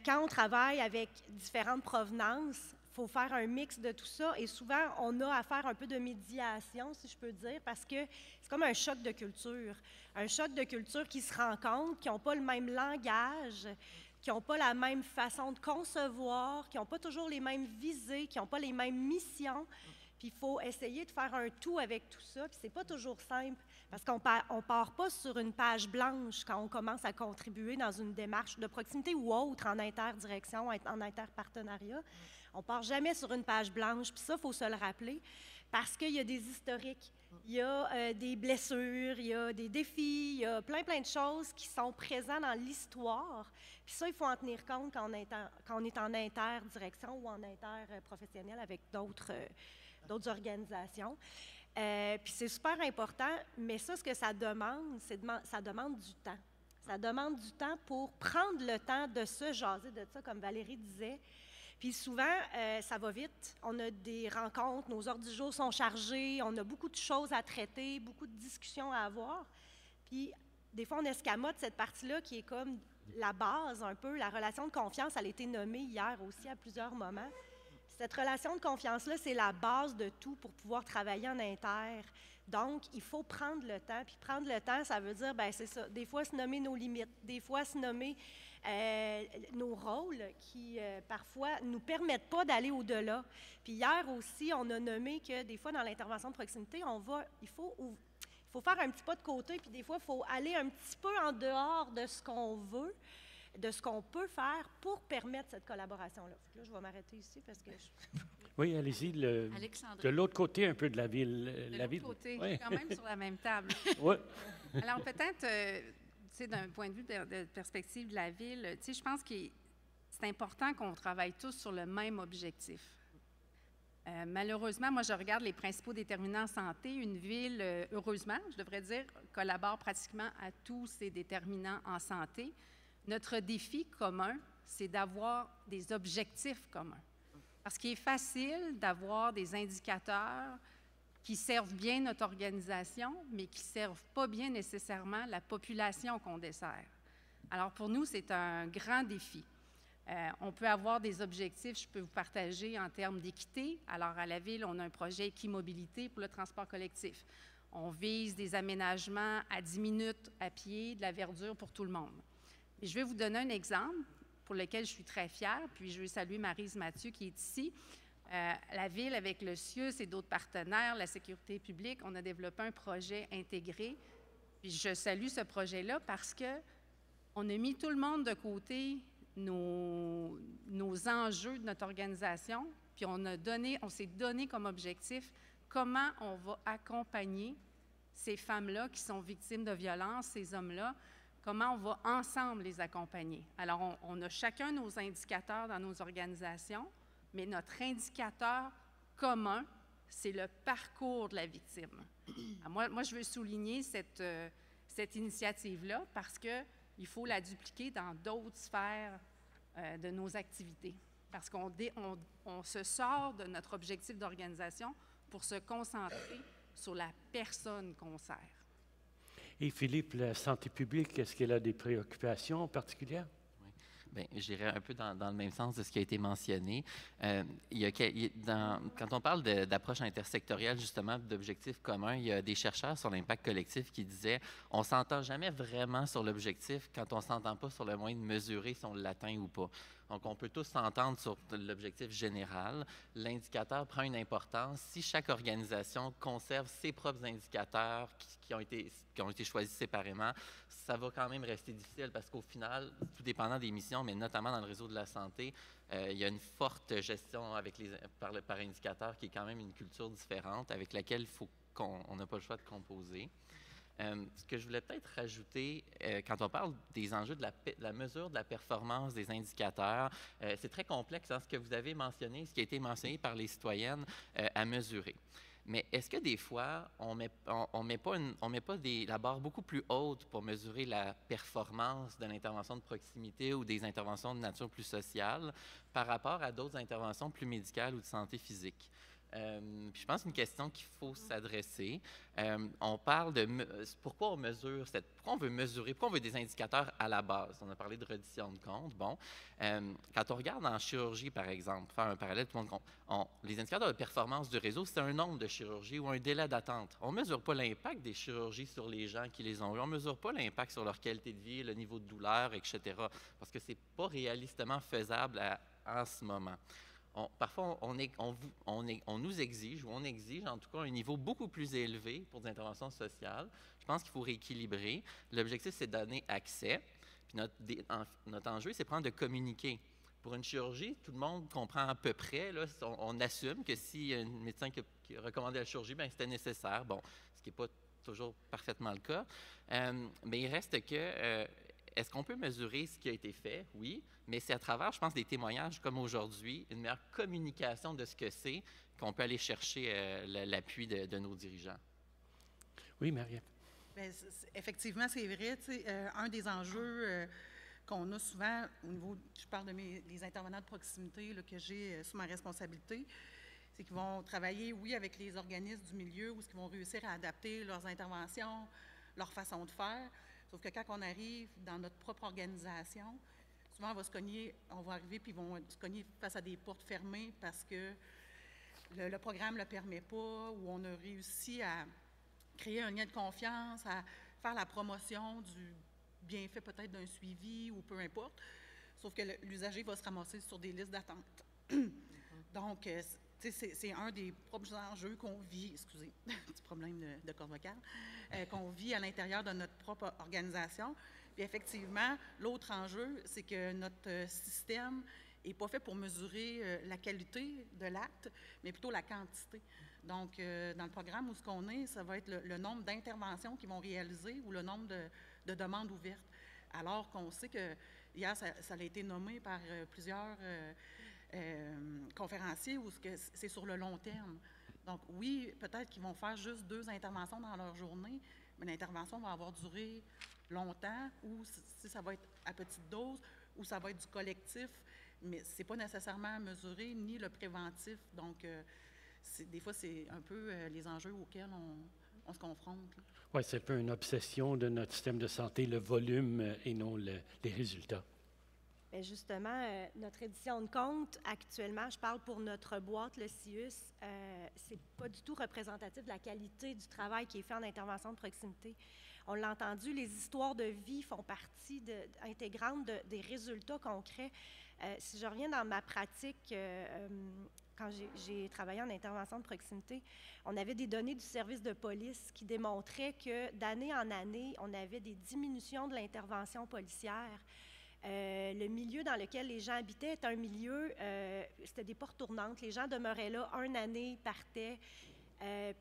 quand on travaille avec différentes provenances, il faut faire un mix de tout ça. Et souvent, on a à faire un peu de médiation, si je peux dire, parce que c'est comme un choc de culture. Un choc de culture qui se rencontrent, qui n'ont pas le même langage, qui n'ont pas la même façon de concevoir, qui n'ont pas toujours les mêmes visées, qui n'ont pas les mêmes missions. Puis il faut essayer de faire un tout avec tout ça. Puis c'est pas toujours simple, parce qu'on part pas sur une page blanche quand on commence à contribuer dans une démarche de proximité ou autre, en interdirection, en interpartenariat. On part jamais sur une page blanche. Puis ça, il faut se le rappeler, parce qu'il y a des historiques, il y a des blessures, il y a des défis, il y a plein de choses qui sont présentes dans l'histoire. Puis ça, il faut en tenir compte quand on est en interdirection ou en interprofessionnel avec d'autres organisations. Puis c'est super important, mais ça, ce que ça demande, ça demande du temps. Ça demande du temps pour prendre le temps de se jaser de ça, comme Valérie disait. Puis souvent, ça va vite. On a des rencontres, nos heures du jour sont chargées, on a beaucoup de choses à traiter, beaucoup de discussions à avoir. Puis des fois, on escamote cette partie-là qui est comme la base un peu. La relation de confiance, elle a été nommée hier aussi à plusieurs moments. Cette relation de confiance-là, c'est la base de tout pour pouvoir travailler en inter. Donc, il faut prendre le temps. Puis prendre le temps, ça veut dire, bien, c'est ça, des fois se nommer nos limites, des fois se nommer nos rôles qui, parfois, ne nous permettent pas d'aller au-delà. Puis hier aussi, on a nommé que des fois, dans l'intervention de proximité, il faut faire un petit pas de côté, puis des fois, il faut aller un petit peu en dehors de ce qu'on veut, de ce qu'on peut faire pour permettre cette collaboration-là. Là, je vais m'arrêter ici parce que... Oui, allez-y. De l'autre côté un peu de la ville. De l'autre côté, oui. Quand même sur la même table. Oui. Alors peut-être, d'un point de vue de perspective de la ville, je pense que c'est important qu'on travaille tous sur le même objectif. Malheureusement, moi, je regarde les principaux déterminants en santé. Une ville, heureusement, je devrais dire, collabore pratiquement à tous ces déterminants en santé. Notre défi commun, c'est d'avoir des objectifs communs. Parce qu'il est facile d'avoir des indicateurs qui servent bien notre organisation, mais qui ne servent pas bien nécessairement la population qu'on dessert. Alors, pour nous, c'est un grand défi. On peut avoir des objectifs, je peux vous partager en termes d'équité. Alors, à la Ville, on a un projet Équimobilité pour le transport collectif. On vise des aménagements à 10 minutes à pied, de la verdure pour tout le monde. Et je vais vous donner un exemple pour lequel je suis très fière, puis je veux saluer Maryse Mathieu qui est ici. La Ville, avec le CIUS et d'autres partenaires, la sécurité publique, on a développé un projet intégré. Puis je salue ce projet-là parce qu'on a mis tout le monde de côté nos enjeux de notre organisation, puis on s'est donné comme objectif comment on va accompagner ces femmes-là qui sont victimes de violences, ces hommes-là, comment on va ensemble les accompagner. Alors, on a chacun nos indicateurs dans nos organisations, mais notre indicateur commun, c'est le parcours de la victime. Alors, moi, je veux souligner cette initiative-là parce qu'il faut la dupliquer dans d'autres sphères de nos activités. Parce qu'on se sort de notre objectif d'organisation pour se concentrer sur la personne qu'on sert. Et Philippe, la santé publique, est-ce qu'elle a des préoccupations particulières? Oui. Bien, j'irais un peu dans le même sens de ce qui a été mentionné. Quand on parle d'approche intersectorielle, justement, d'objectifs communs, il y a des chercheurs sur l'impact collectif qui disaient on ne s'entend jamais vraiment sur l'objectif quand on ne s'entend pas sur le moyen de mesurer si on l'atteint ou pas. Donc, on peut tous s'entendre sur l'objectif général. L'indicateur prend une importance. Si chaque organisation conserve ses propres indicateurs qui ont été choisis séparément, ça va quand même rester difficile parce qu'au final, tout dépendant des missions, mais notamment dans le réseau de la santé, il y a une forte gestion par indicateur qui est quand même une culture différente avec laquelle il faut qu'on n'a pas le choix de composer. Ce que je voulais peut-être rajouter, quand on parle des enjeux de la mesure de la performance des indicateurs, c'est très complexe, ce que vous avez mentionné, ce qui a été mentionné par les citoyennes à mesurer. Mais est-ce que des fois, on met pas la barre beaucoup plus haute pour mesurer la performance de l'intervention de proximité ou des interventions de nature plus sociale par rapport à d'autres interventions plus médicales ou de santé physique? Puis je pense que c'est une question qu'il faut s'adresser. On parle de pourquoi on mesure, pourquoi on veut mesurer, pourquoi on veut des indicateurs à la base. On a parlé de reddition de compte. Bon, quand on regarde en chirurgie, par exemple, faire un parallèle, tout le monde, les indicateurs de performance du réseau, c'est un nombre de chirurgies ou un délai d'attente. On ne mesure pas l'impact des chirurgies sur les gens qui les ont eues. On ne mesure pas l'impact sur leur qualité de vie, le niveau de douleur, etc. Parce que ce n'est pas réalistement faisable en ce moment. Parfois, on nous exige, ou on exige en tout cas un niveau beaucoup plus élevé pour des interventions sociales. Je pense qu'il faut rééquilibrer. L'objectif, c'est de donner accès. Puis notre enjeu, c'est de communiquer. Pour une chirurgie, tout le monde comprend à peu près. Là, on assume que s'il y a un médecin qui a recommandé la chirurgie, bien, c'était nécessaire. Bon, ce qui n'est pas toujours parfaitement le cas. Mais il reste que... Est-ce qu'on peut mesurer ce qui a été fait? Oui, mais c'est à travers, je pense, des témoignages comme aujourd'hui, une meilleure communication de ce que c'est, qu'on peut aller chercher l'appui de nos dirigeants. Oui, Marie-Ève. Bien, effectivement, c'est vrai. Un des enjeux qu'on a souvent au niveau, je parle des intervenants de proximité là, que j'ai sous ma responsabilité, c'est qu'ils vont travailler, oui, avec les organismes du milieu où ils vont réussir à adapter leurs interventions, leur façon de faire. Sauf que quand on arrive dans notre propre organisation, souvent on va arriver puis ils vont se cogner face à des portes fermées parce que le programme ne le permet pas, ou on a réussi à créer un lien de confiance, à faire la promotion du bienfait peut-être d'un suivi ou peu importe. Sauf que l'usager va se ramasser sur des listes d'attente. Donc, c'est un des propres enjeux qu'on vit, excusez, petit problème de corde vocale, qu'on vit à l'intérieur de notre propre organisation. Puis effectivement, l'autre enjeu, c'est que notre système n'est pas fait pour mesurer la qualité de l'acte, mais plutôt la quantité. Donc, dans le programme où ce qu'on est, ça va être le nombre d'interventions qu'ils vont réaliser ou le nombre de demandes ouvertes. Alors qu'on sait que hier, ça a été nommé par plusieurs conférenciers où c'est sur le long terme. Donc oui, peut-être qu'ils vont faire juste 2 interventions dans leur journée, mais l'intervention va avoir duré longtemps, ou si ça va être à petite dose, ou ça va être du collectif, mais ce n'est pas nécessairement mesuré, ni le préventif. Donc, des fois, c'est un peu les enjeux auxquels on se confronte. Oui, c'est un peu une obsession de notre système de santé, le volume et non les résultats. Bien justement, notre édition de compte, actuellement, je parle pour notre boîte, le CIUS, c'est pas du tout représentatif de la qualité du travail qui est fait en intervention de proximité. On l'a entendu, les histoires de vie font partie intégrante des résultats concrets. Si je reviens dans ma pratique, quand j'ai travaillé en intervention de proximité, on avait des données du service de police qui démontraient que d'année en année, on avait des diminutions de l'intervention policière. Le milieu dans lequel les gens habitaient était un milieu, c'était des portes tournantes. Les gens demeuraient là 1 année, partaient.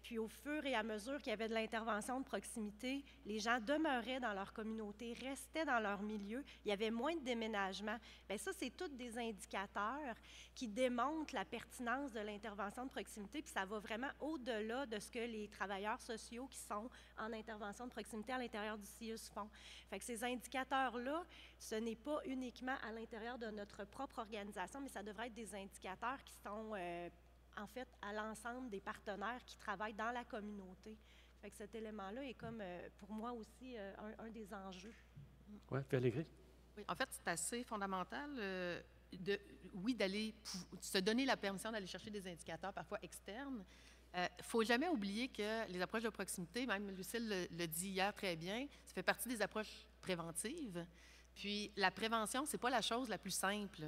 Puis au fur et à mesure qu'il y avait de l'intervention de proximité, les gens demeuraient dans leur communauté, restaient dans leur milieu. Il y avait moins de déménagement. Bien, ça, c'est tous des indicateurs qui démontrent la pertinence de l'intervention de proximité, puis ça va vraiment au-delà de ce que les travailleurs sociaux qui sont en intervention de proximité à l'intérieur du CIUS font. Fait que ces indicateurs-là, ce n'est pas uniquement à l'intérieur de notre propre organisation, mais ça devrait être des indicateurs qui sont en fait, à l'ensemble des partenaires qui travaillent dans la communauté. Fait que cet élément-là est comme, pour moi aussi, un des enjeux. Oui, Valérie? Oui, en fait, c'est assez fondamental, d'aller se donner la permission d'aller chercher des indicateurs parfois externes. Il ne faut jamais oublier que les approches de proximité, même Lucille le dit hier très bien, ça fait partie des approches préventives. Puis la prévention, ce n'est pas la chose la plus simple.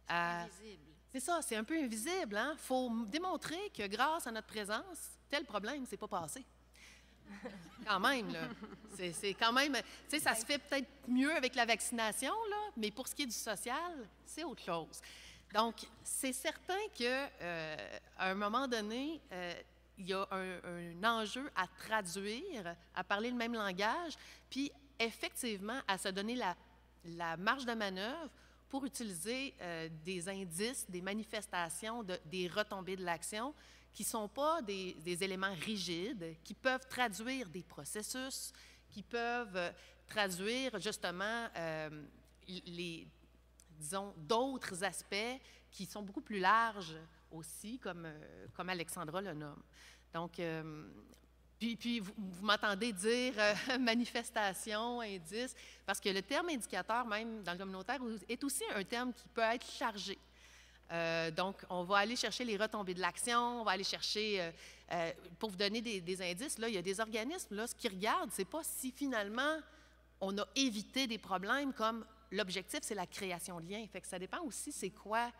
C'est invisible. C'est ça, c'est un peu invisible. Il faut démontrer que grâce à notre présence, tel problème ne s'est pas passé. Quand même, là. C'est quand même... Tu sais, ça se fait peut-être mieux avec la vaccination, là, mais pour ce qui est du social, c'est autre chose. Donc, c'est certain qu'à un moment donné, il y a un enjeu à traduire, à parler le même langage, puis effectivement à se donner la marge de manœuvre pour utiliser des indices, des manifestations, des retombées de l'action qui ne sont pas des éléments rigides, qui peuvent traduire des processus, qui peuvent traduire justement disons, d'autres aspects qui sont beaucoup plus larges aussi, comme Alexandra le nomme. Donc, puis vous m'entendez dire manifestation, indice, parce que le terme indicateur, même dans le communautaire, est aussi un terme qui peut être chargé. Donc, on va aller chercher les retombées de l'action, on va aller chercher, pour vous donner des indices, là, il y a des organismes, là, ce qu'ils regardent, c'est pas si finalement on a évité des problèmes comme l'objectif, c'est la création de liens. Fait que ça dépend aussi c'est quoi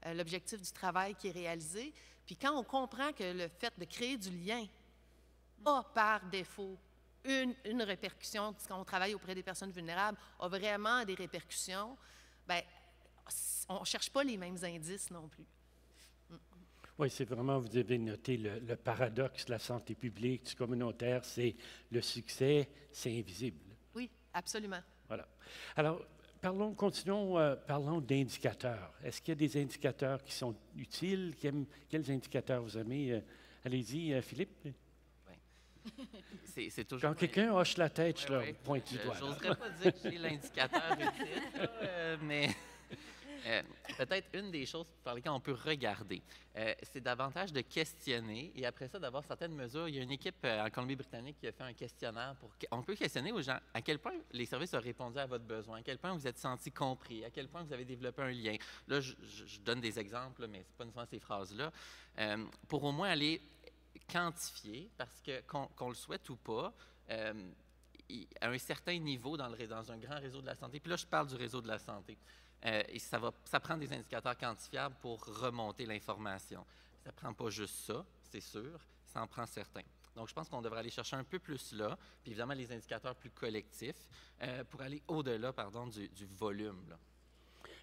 l'objectif du travail qui est réalisé. Puis quand on comprend que le fait de créer du lien a par défaut une répercussion, quand on travaille auprès des personnes vulnérables, a vraiment des répercussions, bien, on ne cherche pas les mêmes indices non plus. Oui, c'est vraiment, vous avez noté le paradoxe de la santé publique, du communautaire, c'est le succès, c'est invisible. Oui, absolument. Voilà. Alors, parlons d'indicateurs. Est-ce qu'il y a des indicateurs qui sont utiles? Quels indicateurs vous aimez? Allez-y, Philippe. Oui. C'est toujours... Quand quelqu'un hoche la tête, je leur pointe du doigt. Je n'oserais pas dire que j'ai l'indicateur utile, mais peut-être une des choses par lesquelles on peut regarder, c'est davantage de questionner et après ça, d'avoir certaines mesures. Il y a une équipe en Colombie-Britannique qui a fait un questionnaire on peut questionner aux gens à quel point les services ont répondu à votre besoin, à quel point vous êtes senti compris, à quel point vous avez développé un lien. Là, je donne des exemples, mais ce n'est pas nécessairement ces phrases-là, pour au moins aller quantifier, parce que qu'on le souhaite ou pas, à un certain niveau dans un grand réseau de la santé, puis là, je parle du réseau de la santé, et ça prend des indicateurs quantifiables pour remonter l'information. Ça ne prend pas juste ça, c'est sûr, ça en prend certains. Donc, je pense qu'on devrait aller chercher un peu plus là, puis évidemment les indicateurs plus collectifs, pour aller au-delà, du volume, là.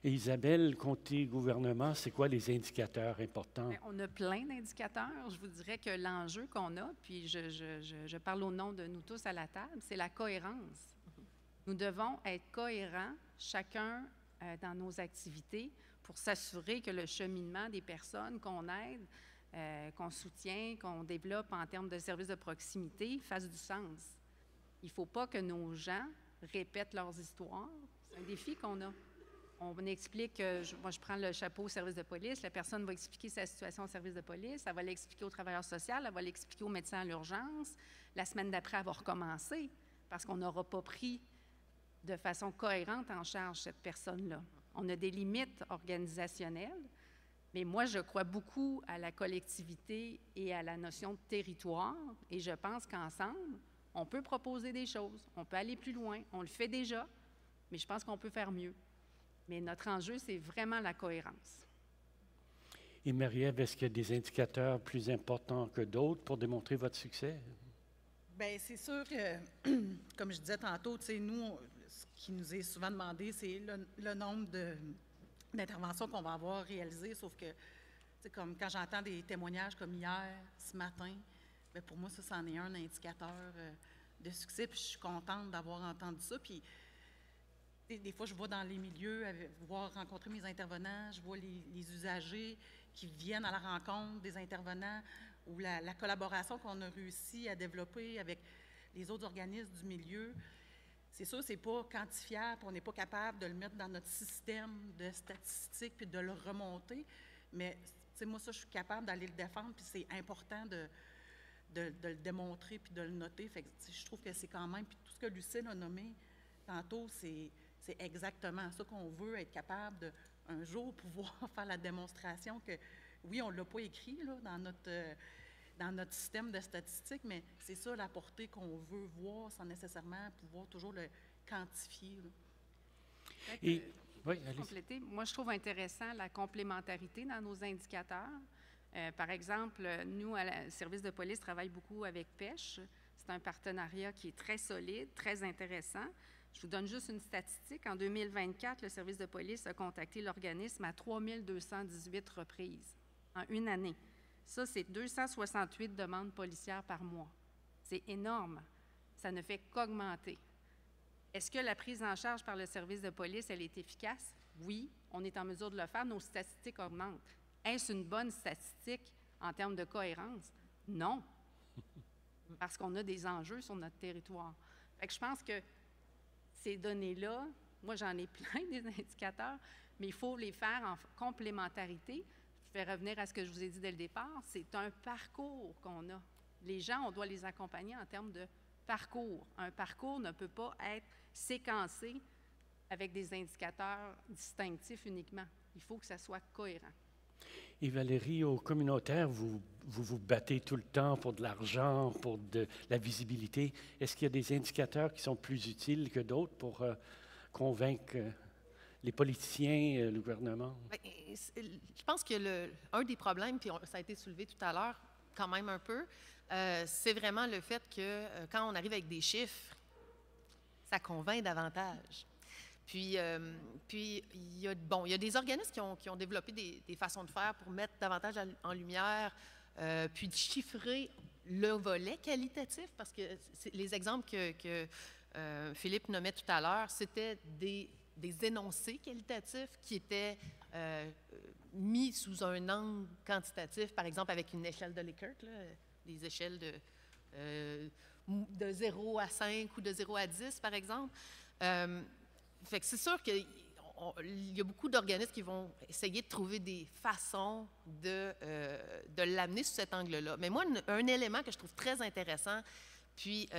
Et Isabelle, côté gouvernement, c'est quoi les indicateurs importants? Bien, on a plein d'indicateurs. Je vous dirais que l'enjeu qu'on a, puis je parle au nom de nous tous à la table, c'est la cohérence. Nous devons être cohérents, chacun dans nos activités, pour s'assurer que le cheminement des personnes qu'on aide, qu'on soutient, qu'on développe en termes de services de proximité fasse du sens. Il ne faut pas que nos gens répètent leurs histoires. C'est un défi qu'on a. On explique, moi je prends le chapeau au service de police, la personne va expliquer sa situation au service de police, elle va l'expliquer au travailleur social, elle va l'expliquer au médecin à l'urgence. La semaine d'après, elle va recommencer parce qu'on n'aura pas pris de façon cohérente en charge cette personne-là. On a des limites organisationnelles, mais moi je crois beaucoup à la collectivité et à la notion de territoire et je pense qu'ensemble, on peut proposer des choses, on peut aller plus loin, on le fait déjà, mais je pense qu'on peut faire mieux. Mais notre enjeu, c'est vraiment la cohérence. Et Marie-Ève, est-ce qu'il y a des indicateurs plus importants que d'autres pour démontrer votre succès? Bien, c'est sûr que, comme je disais tantôt, tu sais, nous, ce qui nous est souvent demandé, c'est le nombre d'interventions qu'on va avoir réalisées, sauf que, tu sais, comme quand j'entends des témoignages comme hier, ce matin, bien, pour moi, ça, c'en est un indicateur de succès, puis je suis contente d'avoir entendu ça, puis des fois, je vais dans les milieux, rencontrer mes intervenants, je vois les usagers qui viennent à la rencontre des intervenants ou la collaboration qu'on a réussi à développer avec les autres organismes du milieu. C'est sûr, ce n'est pas quantifiable, on n'est pas capable de le mettre dans notre système de statistiques puis de le remonter, mais moi, ça, je suis capable d'aller le défendre, puis c'est important de le démontrer puis de le noter. Fait que, je trouve que c'est quand même, puis tout ce que Lucille a nommé tantôt, c'est C'est exactement ça qu'on veut, être capable de, un jour, pouvoir faire la démonstration que, oui, on ne l'a pas écrit là, dans notre système de statistiques, mais c'est ça la portée qu'on veut voir sans nécessairement pouvoir toujours le quantifier. Là. Et, oui, compléter. Moi, je trouve intéressant la complémentarité dans nos indicateurs. Par exemple, nous, le service de police travaille beaucoup avec Pêche. C'est un partenariat qui est très solide, très intéressant. Je vous donne juste une statistique. En 2024, le service de police a contacté l'organisme à 3218 reprises en une année. Ça, c'est 268 demandes policières par mois. C'est énorme. Ça ne fait qu'augmenter. Est-ce que la prise en charge par le service de police, elle est efficace? Oui, on est en mesure de le faire. Nos statistiques augmentent. Est-ce une bonne statistique en termes de cohérence? Non, parce qu'on a des enjeux sur notre territoire. Fait que je pense que ces données-là, moi, j'en ai plein des indicateurs, mais il faut les faire en complémentarité. Je vais revenir à ce que je vous ai dit dès le départ. C'est un parcours qu'on a. Les gens, on doit les accompagner en termes de parcours. Un parcours ne peut pas être séquencé avec des indicateurs distinctifs uniquement. Il faut que ça soit cohérent. Et Valérie, au communautaire, vous battez tout le temps pour de l'argent, pour de la visibilité. Est-ce qu'il y a des indicateurs qui sont plus utiles que d'autres pour convaincre les politiciens, le gouvernement? Bien, je pense que un des problèmes, puis ça a été soulevé tout à l'heure quand même un peu, c'est vraiment le fait que quand on arrive avec des chiffres, ça convainc davantage. Puis il y a des organismes qui ont développé des façons de faire pour mettre davantage en lumière, puis de chiffrer le volet qualitatif, parce que les exemples que Philippe nommait tout à l'heure, c'était des énoncés qualitatifs qui étaient mis sous un angle quantitatif, par exemple avec une échelle de Likert, là, des échelles de 0 à 5 ou de 0 à 10, par exemple. Fait que c'est sûr qu'il y a beaucoup d'organismes qui vont essayer de trouver des façons de l'amener sous cet angle-là. Mais moi, un élément que je trouve très intéressant, puis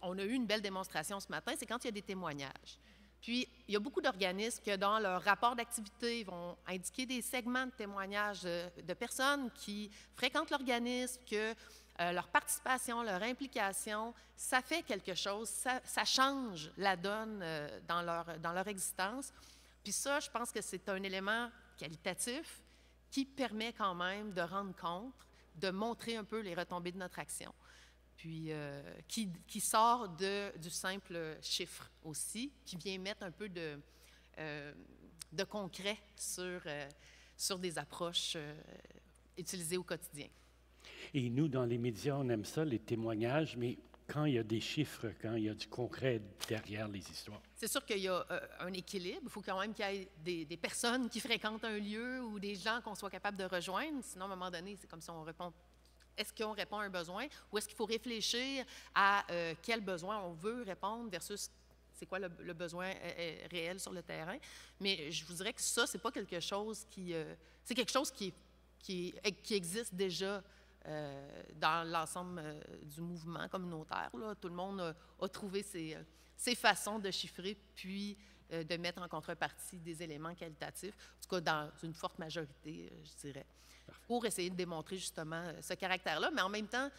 on a eu une belle démonstration ce matin, c'est quand il y a des témoignages. Puis, il y a beaucoup d'organismes qui, dans leur rapport d'activité, vont indiquer des segments de témoignages de personnes qui fréquentent l'organisme, que leur participation, leur implication, ça fait quelque chose, ça change la donne dans leur existence. Puis ça, je pense que c'est un élément qualitatif qui permet quand même de rendre compte, de montrer un peu les retombées de notre action. Puis qui sort du simple chiffre aussi, qui vient mettre un peu de concret sur des approches utilisées au quotidien. Et nous, dans les médias, on aime ça, les témoignages, mais quand il y a des chiffres, quand il y a du concret derrière les histoires. C'est sûr qu'il y a un équilibre. Il faut quand même qu'il y ait des personnes qui fréquentent un lieu ou des gens qu'on soit capable de rejoindre. Sinon, à un moment donné, c'est comme si on répond. Est-ce qu'on répond à un besoin ou est-ce qu'il faut réfléchir à quel besoin on veut répondre versus c'est quoi le besoin réel sur le terrain? Mais je vous dirais que ça, c'est pas quelque chose c'est quelque chose qui existe déjà dans l'ensemble du mouvement communautaire. Là. Tout le monde a trouvé ses façons de chiffrer puis de mettre en contrepartie des éléments qualitatifs, en tout cas dans une forte majorité, je dirais, pour essayer de démontrer justement ce caractère-là. Mais en même temps,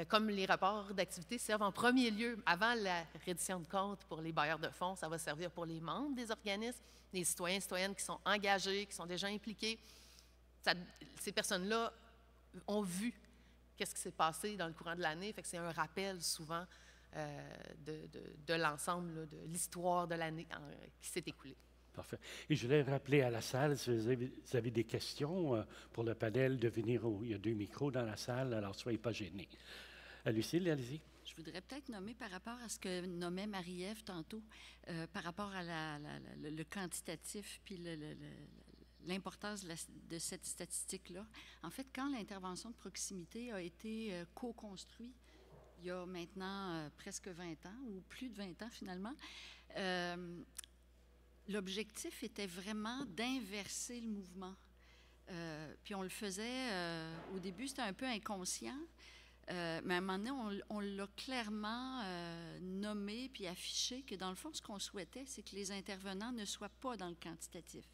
comme les rapports d'activité servent en premier lieu, avant la reddition de comptes pour les bailleurs de fonds, ça va servir pour les membres des organismes, les citoyens et citoyennes qui sont engagés, qui sont déjà impliqués. Ces personnes-là ont vu qu'est-ce qui s'est passé dans le courant de l'année. Fait que c'est un rappel souvent de l'ensemble là, de l'histoire de l'année qui s'est écoulée. Parfait. Et je voulais rappeler à la salle, si vous avez des questions pour le panel, de venir. Il y a 2 micros dans la salle, alors soyez pas gênés. Lucille, allez-y. Je voudrais peut-être nommer par rapport à ce que nommait Marie-Ève tantôt, par rapport à le quantitatif puis l'importance de cette statistique-là. En fait, quand l'intervention de proximité a été co-construite, il y a maintenant presque 20 ans, ou plus de 20 ans finalement, l'objectif était vraiment d'inverser le mouvement. Puis on le faisait, au début, c'était un peu inconscient. Mais à un moment donné, on l'a clairement nommé puis affiché que dans le fond, ce qu'on souhaitait, c'est que les intervenants ne soient pas dans le quantitatif.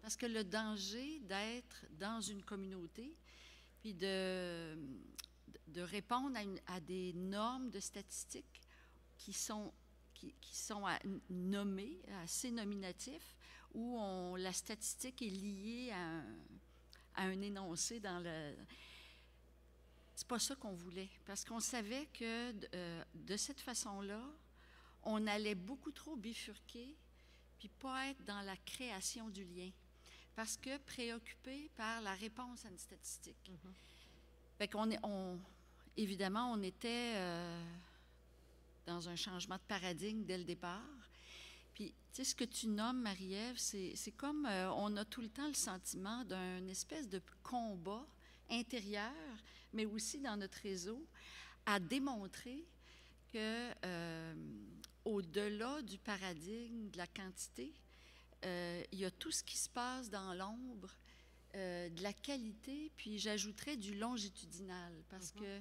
Parce que le danger d'être dans une communauté puis de répondre à des normes de statistiques qui sont nommées, assez nominatifs, où la statistique est liée à un énoncé dans le... C'est pas ça qu'on voulait, parce qu'on savait que de cette façon-là, on allait beaucoup trop bifurquer puis pas être dans la création du lien, parce que préoccupé par la réponse à une statistique. Fait qu'on évidemment, on était dans un changement de paradigme dès le départ. Puis, tu sais, ce que tu nommes, Marie-Ève, c'est comme on a tout le temps le sentiment d'un espèce de combat intérieur, mais aussi dans notre réseau, à démontrer que au-delà du paradigme de la quantité, il y a tout ce qui se passe dans l'ombre, de la qualité, puis j'ajouterais du longitudinal, parce que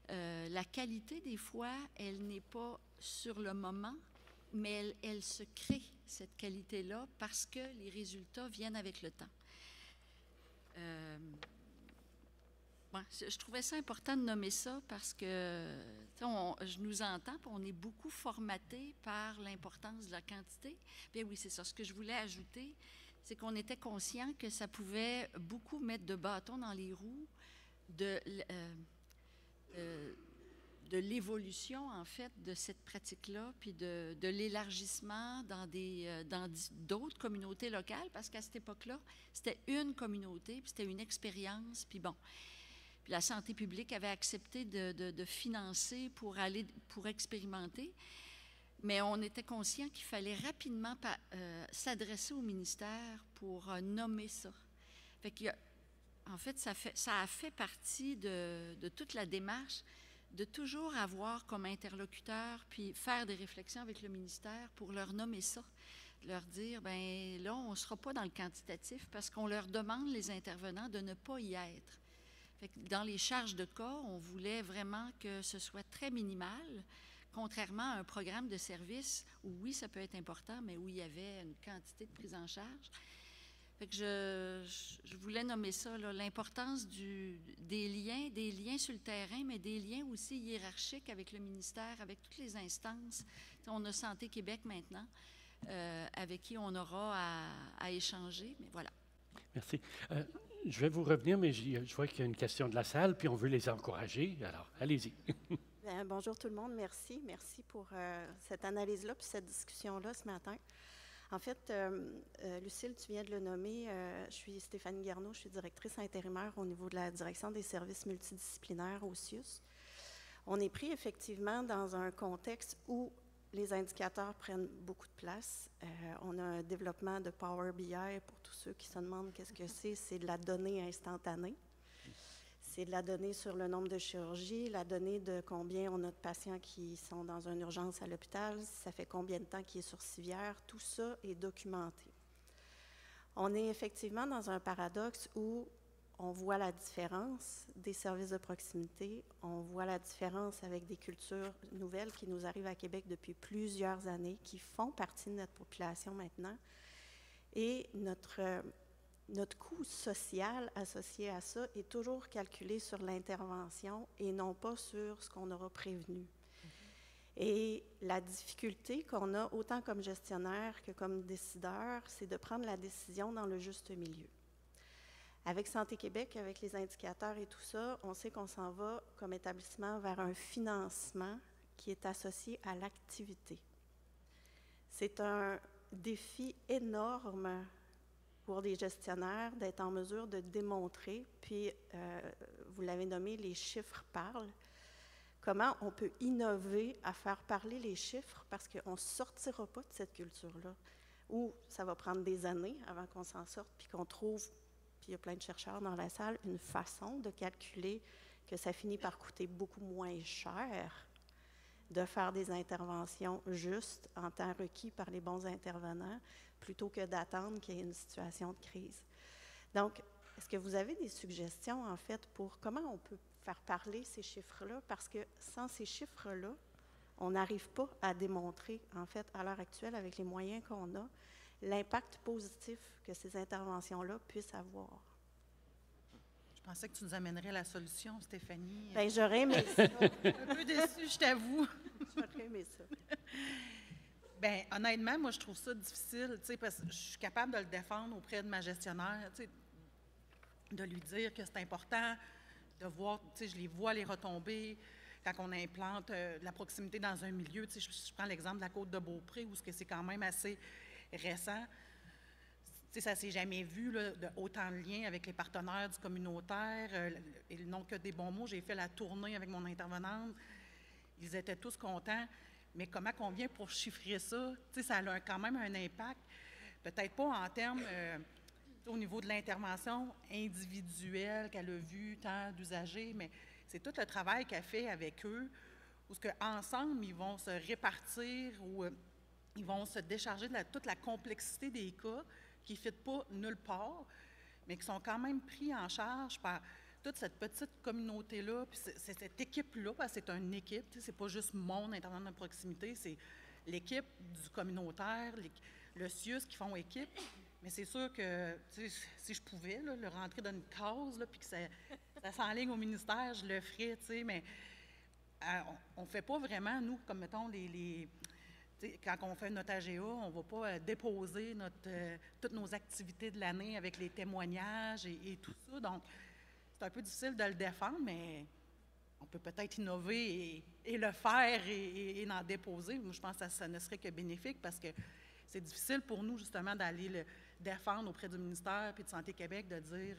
la qualité, des fois, elle n'est pas sur le moment, mais elle se crée, cette qualité-là, parce que les résultats viennent avec le temps. Je trouvais ça important de nommer ça parce que je nous entends, puis on est beaucoup formaté par l'importance de la quantité. Bien oui, c'est ça. Ce que je voulais ajouter, c'est qu'on était conscient que ça pouvait beaucoup mettre de bâtons dans les roues de l'évolution, en fait, de cette pratique-là, puis de l'élargissement dans d'autres communautés locales, parce qu'à cette époque-là, c'était une communauté, puis c'était une expérience, puis bon. Puis la santé publique avait accepté de financer pour expérimenter, mais on était conscient qu'il fallait rapidement s'adresser au ministère pour nommer ça. Fait que, en fait, ça a fait partie de toute la démarche de toujours avoir comme interlocuteur, puis faire des réflexions avec le ministère pour leur nommer ça, leur dire, bien là, on ne sera pas dans le quantitatif parce qu'on leur demande, les intervenants, de ne pas y être. Fait que dans les charges de cas, on voulait vraiment que ce soit très minimal, contrairement à un programme de service où, oui, ça peut être important, mais où il y avait une quantité de prise en charge. Fait que je voulais nommer ça, l'importance des liens sur le terrain, mais des liens aussi hiérarchiques avec le ministère, avec toutes les instances. T'sais, on a Santé Québec maintenant, avec qui on aura à échanger, mais voilà. Merci. Je vais vous revenir, mais je vois qu'il y a une question de la salle, puis on veut les encourager. Alors, allez-y. Bien, bonjour tout le monde. Merci. Merci pour cette analyse-là puis cette discussion-là ce matin. En fait, Lucille, tu viens de le nommer. Je suis Stéphanie Garneau, je suis directrice intérimaire au niveau de la direction des services multidisciplinaires au CIUS. On est pris effectivement dans un contexte où les indicateurs prennent beaucoup de place. On a un développement de Power BI, pour tous ceux qui se demandent qu'est-ce que c'est de la donnée instantanée. C'est de la donnée sur le nombre de chirurgies, la donnée de combien on a de patients qui sont dans une urgence à l'hôpital, ça fait combien de temps qu'il est sur civière, tout ça est documenté. On est effectivement dans un paradoxe où on voit la différence des services de proximité, on voit la différence avec des cultures nouvelles qui nous arrivent à Québec depuis plusieurs années, qui font partie de notre population maintenant. Et notre coût social associé à ça est toujours calculé sur l'intervention et non pas sur ce qu'on aura prévenu. Et la difficulté qu'on a, autant comme gestionnaire que comme décideur, c'est de prendre la décision dans le juste milieu. Avec Santé Québec, avec les indicateurs et tout ça, on sait qu'on s'en va comme établissement vers un financement qui est associé à l'activité. C'est un défi énorme pour les gestionnaires d'être en mesure de démontrer, puis vous l'avez nommé, les chiffres parlent, comment on peut innover à faire parler les chiffres parce qu'on ne sortira pas de cette culture-là, où ça va prendre des années avant qu'on s'en sorte, puis qu'on trouve, puis il y a plein de chercheurs dans la salle, une façon de calculer que ça finit par coûter beaucoup moins cher de faire des interventions justes en temps requis par les bons intervenants, plutôt que d'attendre qu'il y ait une situation de crise. Donc, Est-ce que vous avez des suggestions, en fait, pour comment on peut faire parler ces chiffres-là? Parce que sans ces chiffres-là, on n'arrive pas à démontrer, en fait, à l'heure actuelle, avec les moyens qu'on a, l'impact positif que ces interventions-là puissent avoir. Je pensais que tu nous amènerais la solution, Stéphanie. Bien, j'aurais aimé ça. Un peu déçue, je t'avoue. J'aurais aimé ça. Bien, honnêtement, moi, je trouve ça difficile, tu sais, parce que je suis capable de le défendre auprès de ma gestionnaire, tu sais, de lui dire que c'est important de voir, tu sais, je les vois les retombées quand on implante de la proximité dans un milieu. Tu sais, je prends l'exemple de la Côte de Beaupré, où c'est quand même assez récent. Tu sais, ça ne s'est jamais vu, là, de autant de liens avec les partenaires du communautaire. Ils n'ont que des bons mots. J'ai fait la tournée avec mon intervenante. Ils étaient tous contents. Mais comment on vient pour chiffrer ça? Tu sais, ça a quand même un impact. Peut-être pas en termes, au niveau de l'intervention individuelle qu'elle a vue, tant d'usagers, mais c'est tout le travail qu'elle fait avec eux, où ensemble, ils vont se répartir ou ils vont se décharger de toute la complexité des cas qui ne fitent pas nulle part, mais qui sont quand même pris en charge par toute cette petite communauté-là, puis c'est cette équipe-là, parce que c'est une équipe, c'est pas juste mon intervenant de proximité, c'est l'équipe du communautaire, le CIUS qui font équipe. Mais c'est sûr que si je pouvais là, le rentrer dans une case, puis que ça s'enligne au ministère, je le ferais, mais on ne fait pas vraiment, nous, comme mettons, quand on fait notre AGA, on ne va pas déposer toutes nos activités de l'année avec les témoignages et tout ça. Donc, c'est un peu difficile de le défendre, mais on peut peut-être innover et le faire et en déposer. Moi, je pense que ça ne serait que bénéfique parce que c'est difficile pour nous, justement, d'aller le défendre auprès du ministère puis de Santé Québec, de dire,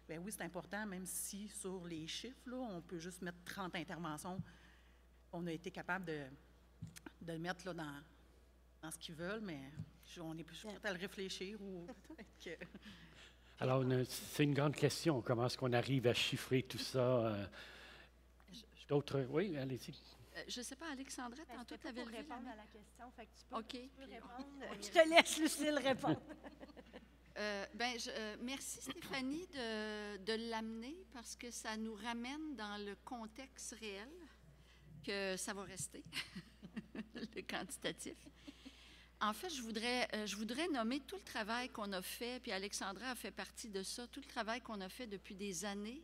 bien oui, c'est important, même si sur les chiffres, là, on peut juste mettre 30 interventions. On a été capable de le mettre là, dans ce qu'ils veulent, mais on est plus prêt à le réfléchir ou peut-être que... Alors, c'est une grande question. Comment est-ce qu'on arrive à chiffrer tout ça? D'autres? Oui, allez-y. Je ne sais pas, Alexandra, tantôt tu avais répondre à la question. Fait que tu peux répondre. Okay. Je te laisse, Lucille, répondre. Merci, Stéphanie, de l'amener parce que ça nous ramène dans le contexte réel que ça va rester, le quantitatif. En fait, je voudrais nommer tout le travail qu'on a fait, puis Alexandra a fait partie de ça, tout le travail qu'on a fait depuis des années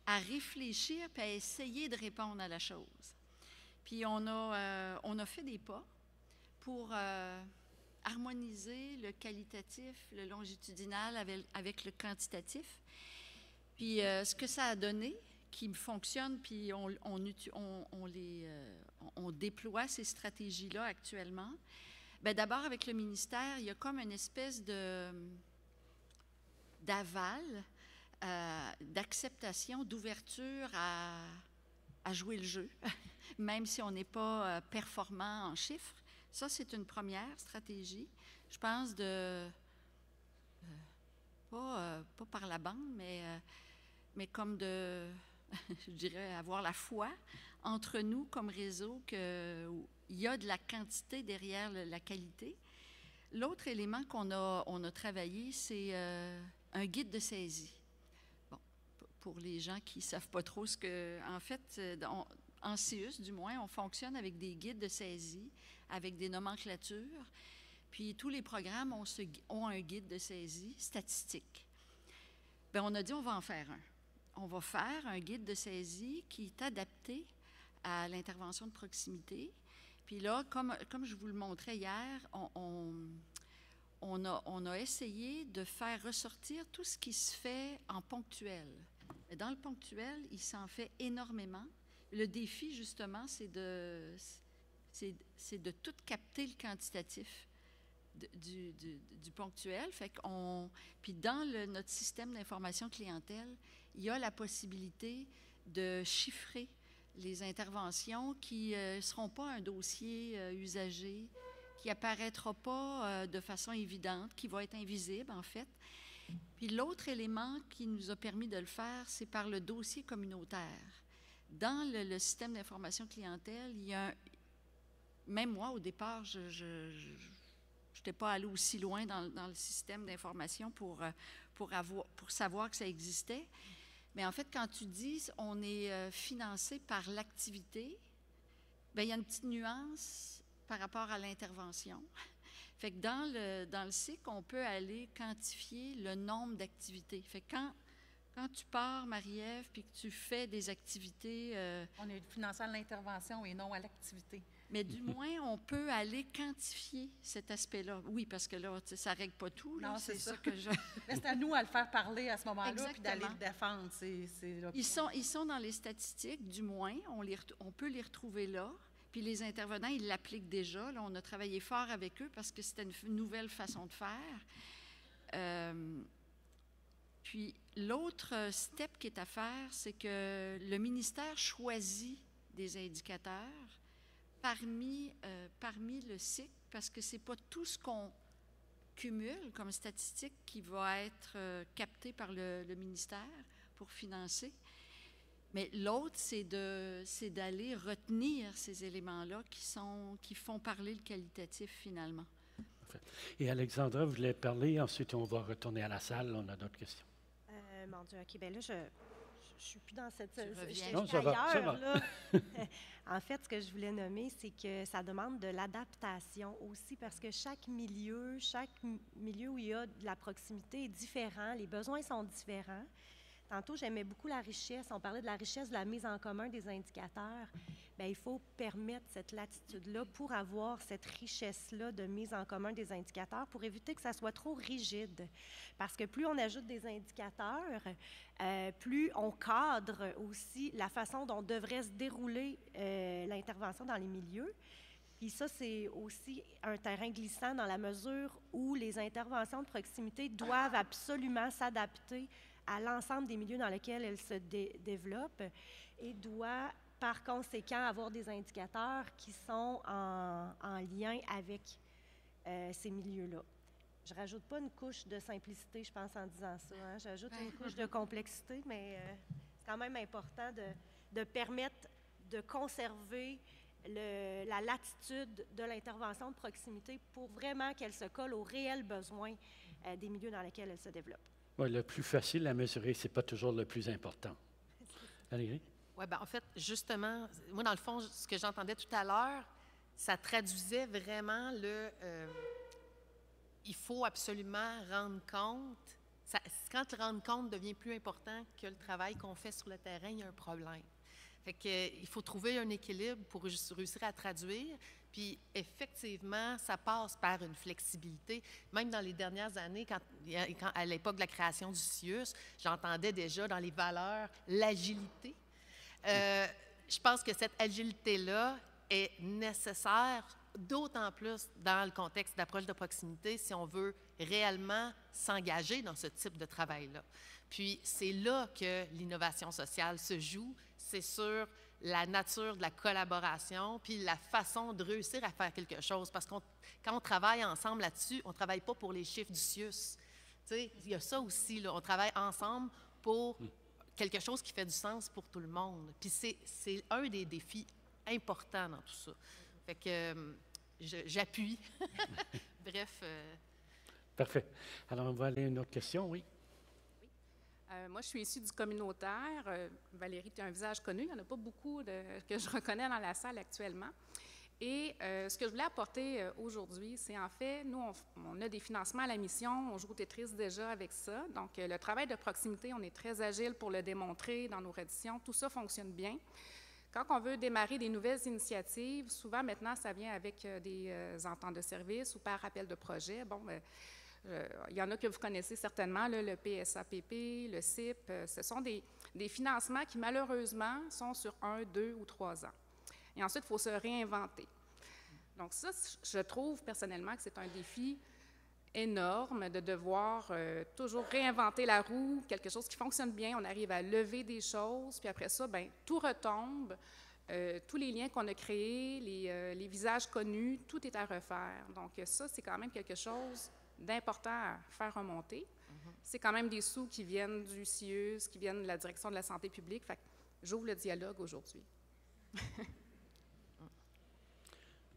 à réfléchir puis à essayer de répondre à la chose. Puis on a fait des pas pour harmoniser le qualitatif, le longitudinal avec le quantitatif. Puis ce que ça a donné, qui fonctionne, puis on déploie ces stratégies-là actuellement. Bien, d'abord, avec le ministère, il y a comme une espèce d'aval, d'acceptation, d'ouverture à jouer le jeu, même si on n'est pas performant en chiffres. Ça, c'est une première stratégie. Je pense pas par la bande, mais comme je dirais, avoir la foi entre nous comme réseau qu'il y a de la quantité derrière la qualité. L'autre élément qu'on a travaillé, c'est un guide de saisie. Bon, pour les gens qui ne savent pas trop ce que... En fait, en CIUS, du moins, on fonctionne avec des guides de saisie, avec des nomenclatures. Puis tous les programmes ont un guide de saisie statistique. Bien, on a dit on va en faire un. On va faire un guide de saisie qui est adapté à l'intervention de proximité. Puis là, comme je vous le montrais hier, on a essayé de faire ressortir tout ce qui se fait en ponctuel. Dans le ponctuel, il s'en fait énormément. Le défi, justement, c'est de tout capter le quantitatif du ponctuel. Puis dans notre système d'information clientèle, il y a la possibilité de chiffrer les interventions qui ne seront pas un dossier usagé, qui apparaîtra pas de façon évidente, qui va être invisible, en fait. Puis l'autre élément qui nous a permis de le faire, c'est par le dossier communautaire. Dans le système d'information clientèle, il y a même moi, au départ, je n'étais pas allée aussi loin dans le système d'information pour pour savoir que ça existait. Mais en fait, quand tu dis on est financé par l'activité, bien, il y a une petite nuance par rapport à l'intervention. Fait que dans le cycle, on peut aller quantifier le nombre d'activités. Fait que quand tu pars, Marie-Ève, puis que tu fais des activités... On est financé à l'intervention et non à l'activité. Mais du moins, on peut aller quantifier cet aspect-là. Oui, parce que là, ça ne règle pas tout. Là. Non, c'est ça. que je... Mais c'est à nous à le faire parler à ce moment-là, puis d'aller Exactement. le défendre. Ils sont dans les statistiques, du moins. On peut les retrouver là. Puis les intervenants, ils l'appliquent déjà. Là, on a travaillé fort avec eux parce que c'était une nouvelle façon de faire. Puis l'autre step qui est à faire, c'est que le ministère choisit des indicateurs parmi le cycle, parce que ce n'est pas tout ce qu'on cumule comme statistique qui va être capté par le ministère pour financer. Mais l'autre, c'est d'aller retenir ces éléments-là qui font parler le qualitatif finalement. Et Alexandra voulait parler, ensuite on va retourner à la salle, on a d'autres questions. Mon Dieu, OK, bien là, je suis plus dans cette... Je suis Non, ça va. là. En fait, ce que je voulais nommer, c'est que ça demande de l'adaptation aussi, parce que chaque milieu où il y a de la proximité est différent, les besoins sont différents. Tantôt, j'aimais beaucoup la richesse. On parlait de la richesse de la mise en commun des indicateurs. Bien, il faut permettre cette latitude-là pour avoir cette richesse-là de mise en commun des indicateurs pour éviter que ça soit trop rigide. Parce que plus on ajoute des indicateurs, plus on cadre aussi la façon dont devrait se dérouler l'intervention dans les milieux. Puis ça, c'est aussi un terrain glissant dans la mesure où les interventions de proximité doivent absolument s'adapter à l'ensemble des milieux dans lesquels elles se développent et doit, par conséquent, avoir des indicateurs qui sont en lien avec ces milieux-là. Je ne rajoute pas une couche de simplicité, je pense, en disant ça. Hein. J'ajoute une couche de complexité, mais c'est quand même important de permettre de conserver la latitude de l'intervention de proximité pour vraiment qu'elle se colle aux réels besoins des milieux dans lesquels elle se développe. Oui, le plus facile à mesurer, ce n'est pas toujours le plus important. Valérie? Oui, bien, en fait, justement, moi, dans le fond, ce que j'entendais tout à l'heure, ça traduisait vraiment il faut absolument rendre compte. Quand le rendre compte devient plus important que le travail qu'on fait sur le terrain, il y a un problème. Fait que, il faut trouver un équilibre pour réussir à traduire. Puis, effectivement, ça passe par une flexibilité. Même dans les dernières années, à l'époque de la création du CIUS, j'entendais déjà dans les valeurs l'agilité. Je pense que cette agilité-là est nécessaire, d'autant plus dans le contexte d'approche de proximité, si on veut réellement s'engager dans ce type de travail-là. Puis, c'est là que l'innovation sociale se joue, c'est sur la nature de la collaboration, puis la façon de réussir à faire quelque chose. Parce que quand on travaille ensemble là-dessus, on ne travaille pas pour les chiffres du CIUS. Tu sais, il y a ça aussi, là. On travaille ensemble pour quelque chose qui fait du sens pour tout le monde. Puis c'est un des défis importants dans tout ça. Fait que j'appuie. Bref. Parfait. Alors, on va aller à une autre question, oui. Moi, je suis issue du communautaire. Valérie, tu as un visage connu. Il n'y en a pas beaucoup que je reconnais dans la salle actuellement. Et ce que je voulais apporter aujourd'hui, c'est en fait, nous, on a des financements à la mission. On joue au Tetris déjà avec ça. Donc, le travail de proximité, on est très agile pour le démontrer dans nos redditions. Tout ça fonctionne bien. Quand on veut démarrer des nouvelles initiatives, souvent maintenant, ça vient avec des ententes de service ou par appel de projet. Bon, il y en a que vous connaissez certainement, là, le PSAPP, le CIP. Ce sont des financements qui, malheureusement, sont sur 1, 2 ou 3 ans. Et ensuite, il faut se réinventer. Donc ça, je trouve personnellement que c'est un défi énorme de devoir toujours réinventer la roue, quelque chose qui fonctionne bien, on arrive à lever des choses, puis après ça, bien, tout retombe, tous les liens qu'on a créés, les visages connus, tout est à refaire. Donc ça, c'est quand même quelque chose d'important à faire remonter. C'est quand même des sous qui viennent du CIUS, qui viennent de la Direction de la santé publique. Fait que j'ouvre le dialogue aujourd'hui.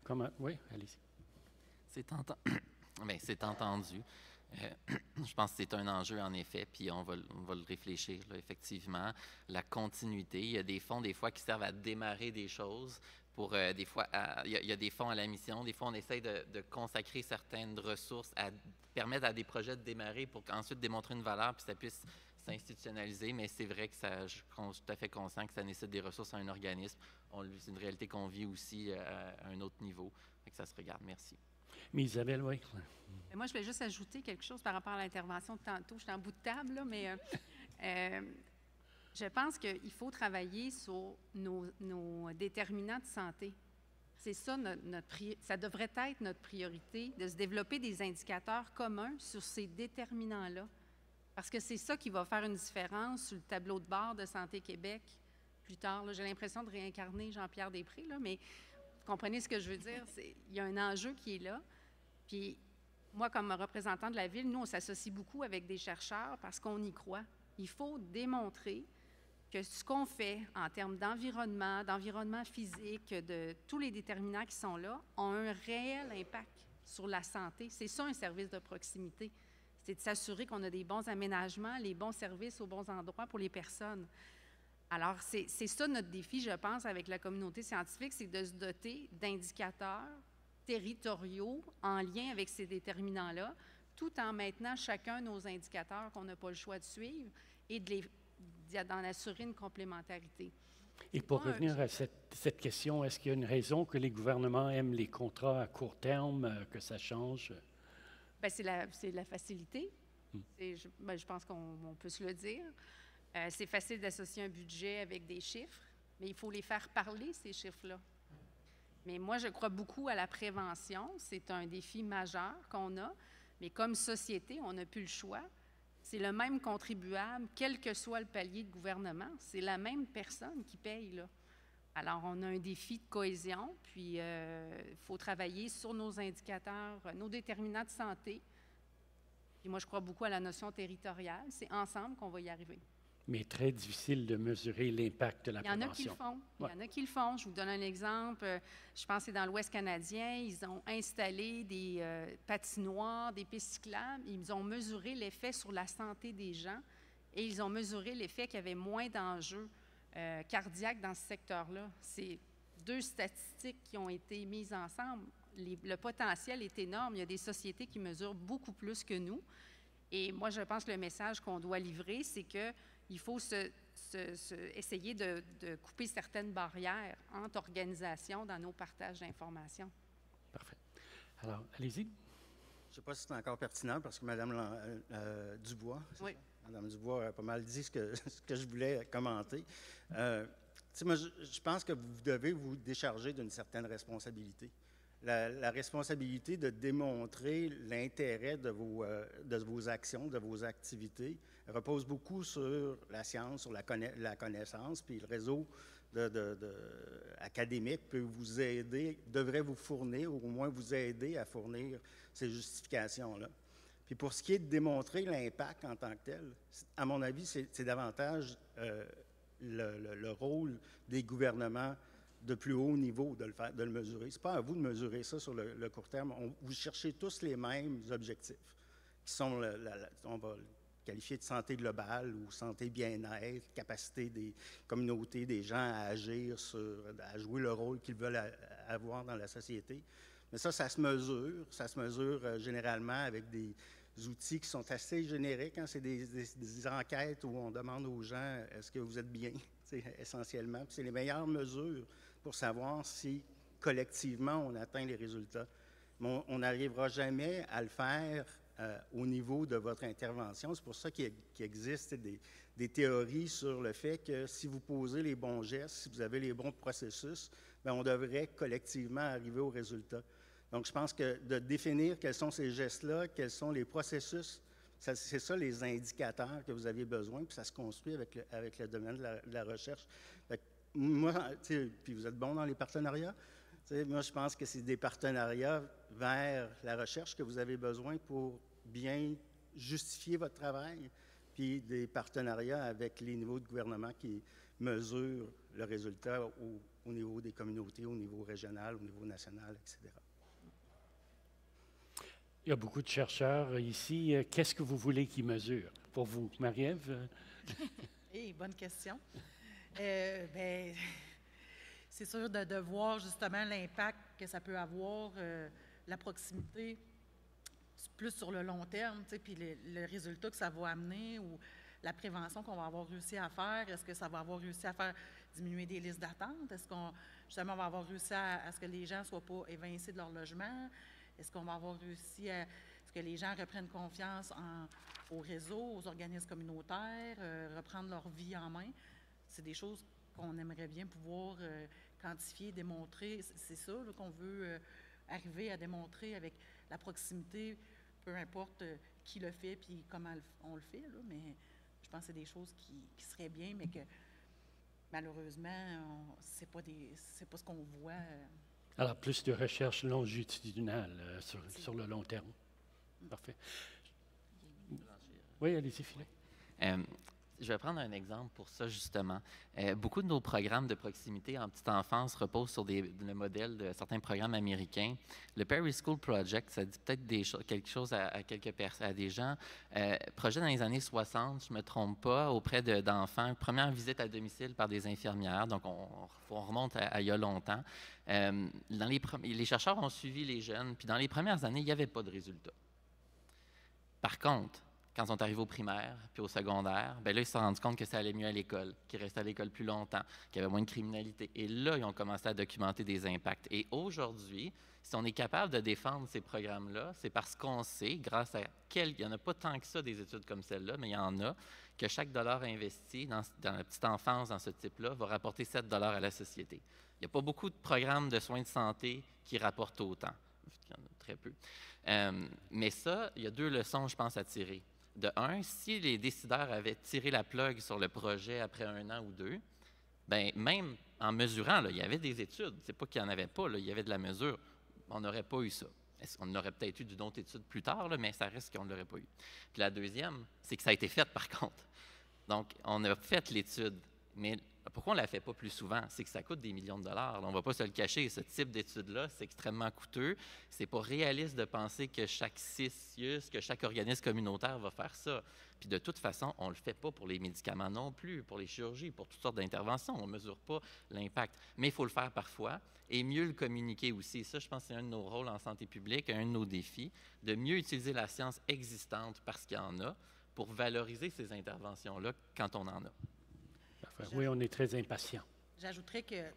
Comment? Oui, allez-y. C'est entendu. Je pense que c'est un enjeu, en effet, puis on va le réfléchir, là, effectivement. La continuité, il y a des fonds, des fois, qui servent à démarrer des choses. Pour, des fois, il y a des fonds à la mission. Des fois, on essaye de consacrer certaines ressources à permettre à des projets de démarrer pour ensuite démontrer une valeur, puis ça puisse s'institutionnaliser. Mais c'est vrai que je suis tout à fait conscient que ça nécessite des ressources à un organisme. C'est une réalité qu'on vit aussi à un autre niveau. Fait que ça se regarde. Merci. Mais Isabelle, oui. Moi, je vais juste ajouter quelque chose par rapport à l'intervention de tantôt. Je suis en bout de table, là, mais je pense qu'il faut travailler sur nos déterminants de santé. C'est ça, ça devrait être notre priorité, de se développer des indicateurs communs sur ces déterminants-là. Parce que c'est ça qui va faire une différence sur le tableau de bord de Santé Québec plus tard. J'ai l'impression de réincarner Jean-Pierre Després, là, mais vous comprenez ce que je veux dire? Il y a un enjeu qui est là. Puis moi, comme représentant de la Ville, nous, on s'associe beaucoup avec des chercheurs parce qu'on y croit. Il faut démontrer que ce qu'on fait en termes d'environnement physique, de tous les déterminants qui sont là, ont un réel impact sur la santé. C'est ça, un service de proximité. C'est de s'assurer qu'on a des bons aménagements, les bons services aux bons endroits pour les personnes. Alors, c'est ça notre défi, je pense, avec la communauté scientifique, c'est de se doter d'indicateurs territoriaux en lien avec ces déterminants-là, tout en maintenant chacun nos indicateurs qu'on n'a pas le choix de suivre et d'en assurer une complémentarité. Et pour revenir à cette question, est-ce qu'il y a une raison que les gouvernements aiment les contrats à court terme, que ça change? Bien, c'est la facilité. Je pense qu'on peut se le dire. C'est facile d'associer un budget avec des chiffres, mais il faut les faire parler, ces chiffres-là. Mais moi, je crois beaucoup à la prévention. C'est un défi majeur qu'on a. Mais comme société, on n'a plus le choix. C'est le même contribuable, quel que soit le palier de gouvernement. C'est la même personne qui paye, là. Alors, on a un défi de cohésion, puis il faut travailler sur nos indicateurs, nos déterminants de santé. Puis moi, je crois beaucoup à la notion territoriale. C'est ensemble qu'on va y arriver. Mais très difficile de mesurer l'impact de la prévention. Il y en a qui le font. Il y en a qui le font. Je vous donne un exemple. Je pense que c'est dans l'Ouest canadien. Ils ont installé des patinoires, des pistes cyclables. Ils ont mesuré l'effet sur la santé des gens et ils ont mesuré l'effet qu'il y avait moins d'enjeux cardiaques dans ce secteur-là. C'est deux statistiques qui ont été mises ensemble. Le potentiel est énorme. Il y a des sociétés qui mesurent beaucoup plus que nous. Et moi, je pense que le message qu'on doit livrer, c'est que il faut essayer de couper certaines barrières entre organisations dans nos partages d'informations. Parfait. Alors, allez-y. Je ne sais pas si c'est encore pertinent parce que Mme Dubois, oui. Mme Dubois a pas mal dit ce que je voulais commenter. Moi, je pense que vous devez vous décharger d'une certaine responsabilité. La responsabilité de démontrer l'intérêt de vos actions, de vos activités, repose beaucoup sur la science, sur la connaissance, puis le réseau académique peut vous aider, devrait vous fournir, ou au moins vous aider à fournir ces justifications-là. Puis pour ce qui est de démontrer l'impact en tant que tel, à mon avis, c'est davantage le rôle des gouvernements de plus haut niveau de le mesurer. Ce n'est pas à vous de mesurer ça sur le court terme. Vous cherchez tous les mêmes objectifs, qui sont, on va le qualifier de santé globale ou santé bien-être, capacité des communautés, des gens à agir, à jouer le rôle qu'ils veulent avoir dans la société. Mais ça se mesure. Ça se mesure généralement avec des outils qui sont assez génériques. Hein? C'est des enquêtes où on demande aux gens « Est-ce que vous êtes bien? » essentiellement. Puis c'est les meilleures mesures pour savoir si, collectivement, on atteint les résultats. Mais on n'arrivera jamais à le faire au niveau de votre intervention. C'est pour ça qu'il existe des théories sur le fait que si vous posez les bons gestes, si vous avez les bons processus, bien, on devrait collectivement arriver au résultat. Donc, je pense que de définir quels sont ces gestes-là, quels sont les processus, c'est ça les indicateurs que vous avez besoin, puis ça se construit avec le domaine de la recherche. Fait que moi, puis vous êtes bon dans les partenariats, moi je pense que c'est des partenariats vers la recherche que vous avez besoin pour bien justifier votre travail, puis des partenariats avec les niveaux de gouvernement qui mesurent le résultat au niveau des communautés, au niveau régional, au niveau national, etc. Il y a beaucoup de chercheurs ici. Qu'est-ce que vous voulez qu'ils mesurent? Pour vous, Marie-Ève? Bonne question. Ben, c'est sûr de voir justement l'impact que ça peut avoir, la proximité, plus sur le long terme, puis le résultat que ça va amener ou la prévention qu'on va avoir réussi à faire. Est-ce que ça va avoir réussi à faire diminuer des listes d'attente? Est-ce qu'on justement va avoir réussi à ce que les gens ne soient pas évincés de leur logement? Est-ce qu'on va avoir réussi à ce que les gens reprennent confiance au réseau, aux organismes communautaires, reprendre leur vie en main? C'est des choses qu'on aimerait bien pouvoir quantifier, démontrer. C'est ça là, qu'on veut arriver à démontrer avec la proximité, peu importe qui le fait puis comment on le fait. Là, mais je pense que c'est des choses qui seraient bien, mais que malheureusement, c'est pas ce qu'on voit. Alors, plus de recherche longitudinale sur le long terme. Parfait. Oui, allez-y, Philippe. Je vais prendre un exemple pour ça, justement. Beaucoup de nos programmes de proximité en petite enfance reposent sur le modèle de certains programmes américains. Le Perry School Project, ça dit peut-être quelque chose à des gens. Projet dans les années 60, je ne me trompe pas, auprès d'enfants. Première visite à domicile par des infirmières, donc on remonte à il y a longtemps. Les chercheurs ont suivi les jeunes, puis dans les premières années, il n'y avait pas de résultats. Par contre, quand ils sont arrivés au primaire puis au secondaire, bien là, ils se sont rendus compte que ça allait mieux à l'école, qu'ils restaient à l'école plus longtemps, qu'il y avait moins de criminalité. Et là, ils ont commencé à documenter des impacts. Et aujourd'hui, si on est capable de défendre ces programmes-là, c'est parce qu'on sait, grâce à il n'y en a pas tant que ça des études comme celle-là, mais il y en a, que chaque dollar investi dans la petite enfance, dans ce type-là, va rapporter 7 $ à la société. Il n'y a pas beaucoup de programmes de soins de santé qui rapportent autant. Il y en a très peu. Mais ça, il y a 2 leçons, je pense, à tirer. De un, si les décideurs avaient tiré la plug sur le projet après 1 an ou 2, bien, même en mesurant, là, il y avait des études. C'est pas qu'il n'y en avait pas, là, il y avait de la mesure. On n'aurait pas eu ça. On aurait peut-être eu d'une autre étude plus tard, là, mais ça reste qu'on ne l'aurait pas eu. Puis la deuxième, c'est que ça a été fait, par contre. Donc, on a fait l'étude, mais pourquoi on ne la fait pas plus souvent? C'est que ça coûte des millions de dollars. On ne va pas se le cacher. Ce type d'étude-là, c'est extrêmement coûteux. Ce n'est pas réaliste de penser que chaque CIUS, que chaque organisme communautaire va faire ça. Puis de toute façon, on ne le fait pas pour les médicaments non plus, pour les chirurgies, pour toutes sortes d'interventions. On ne mesure pas l'impact. Mais il faut le faire parfois et mieux le communiquer aussi. Ça, je pense que c'est un de nos rôles en santé publique, un de nos défis, de mieux utiliser la science existante parce qu'il y en a, pour valoriser ces interventions-là quand on en a. Oui, on est très impatients. J'ajouterais que,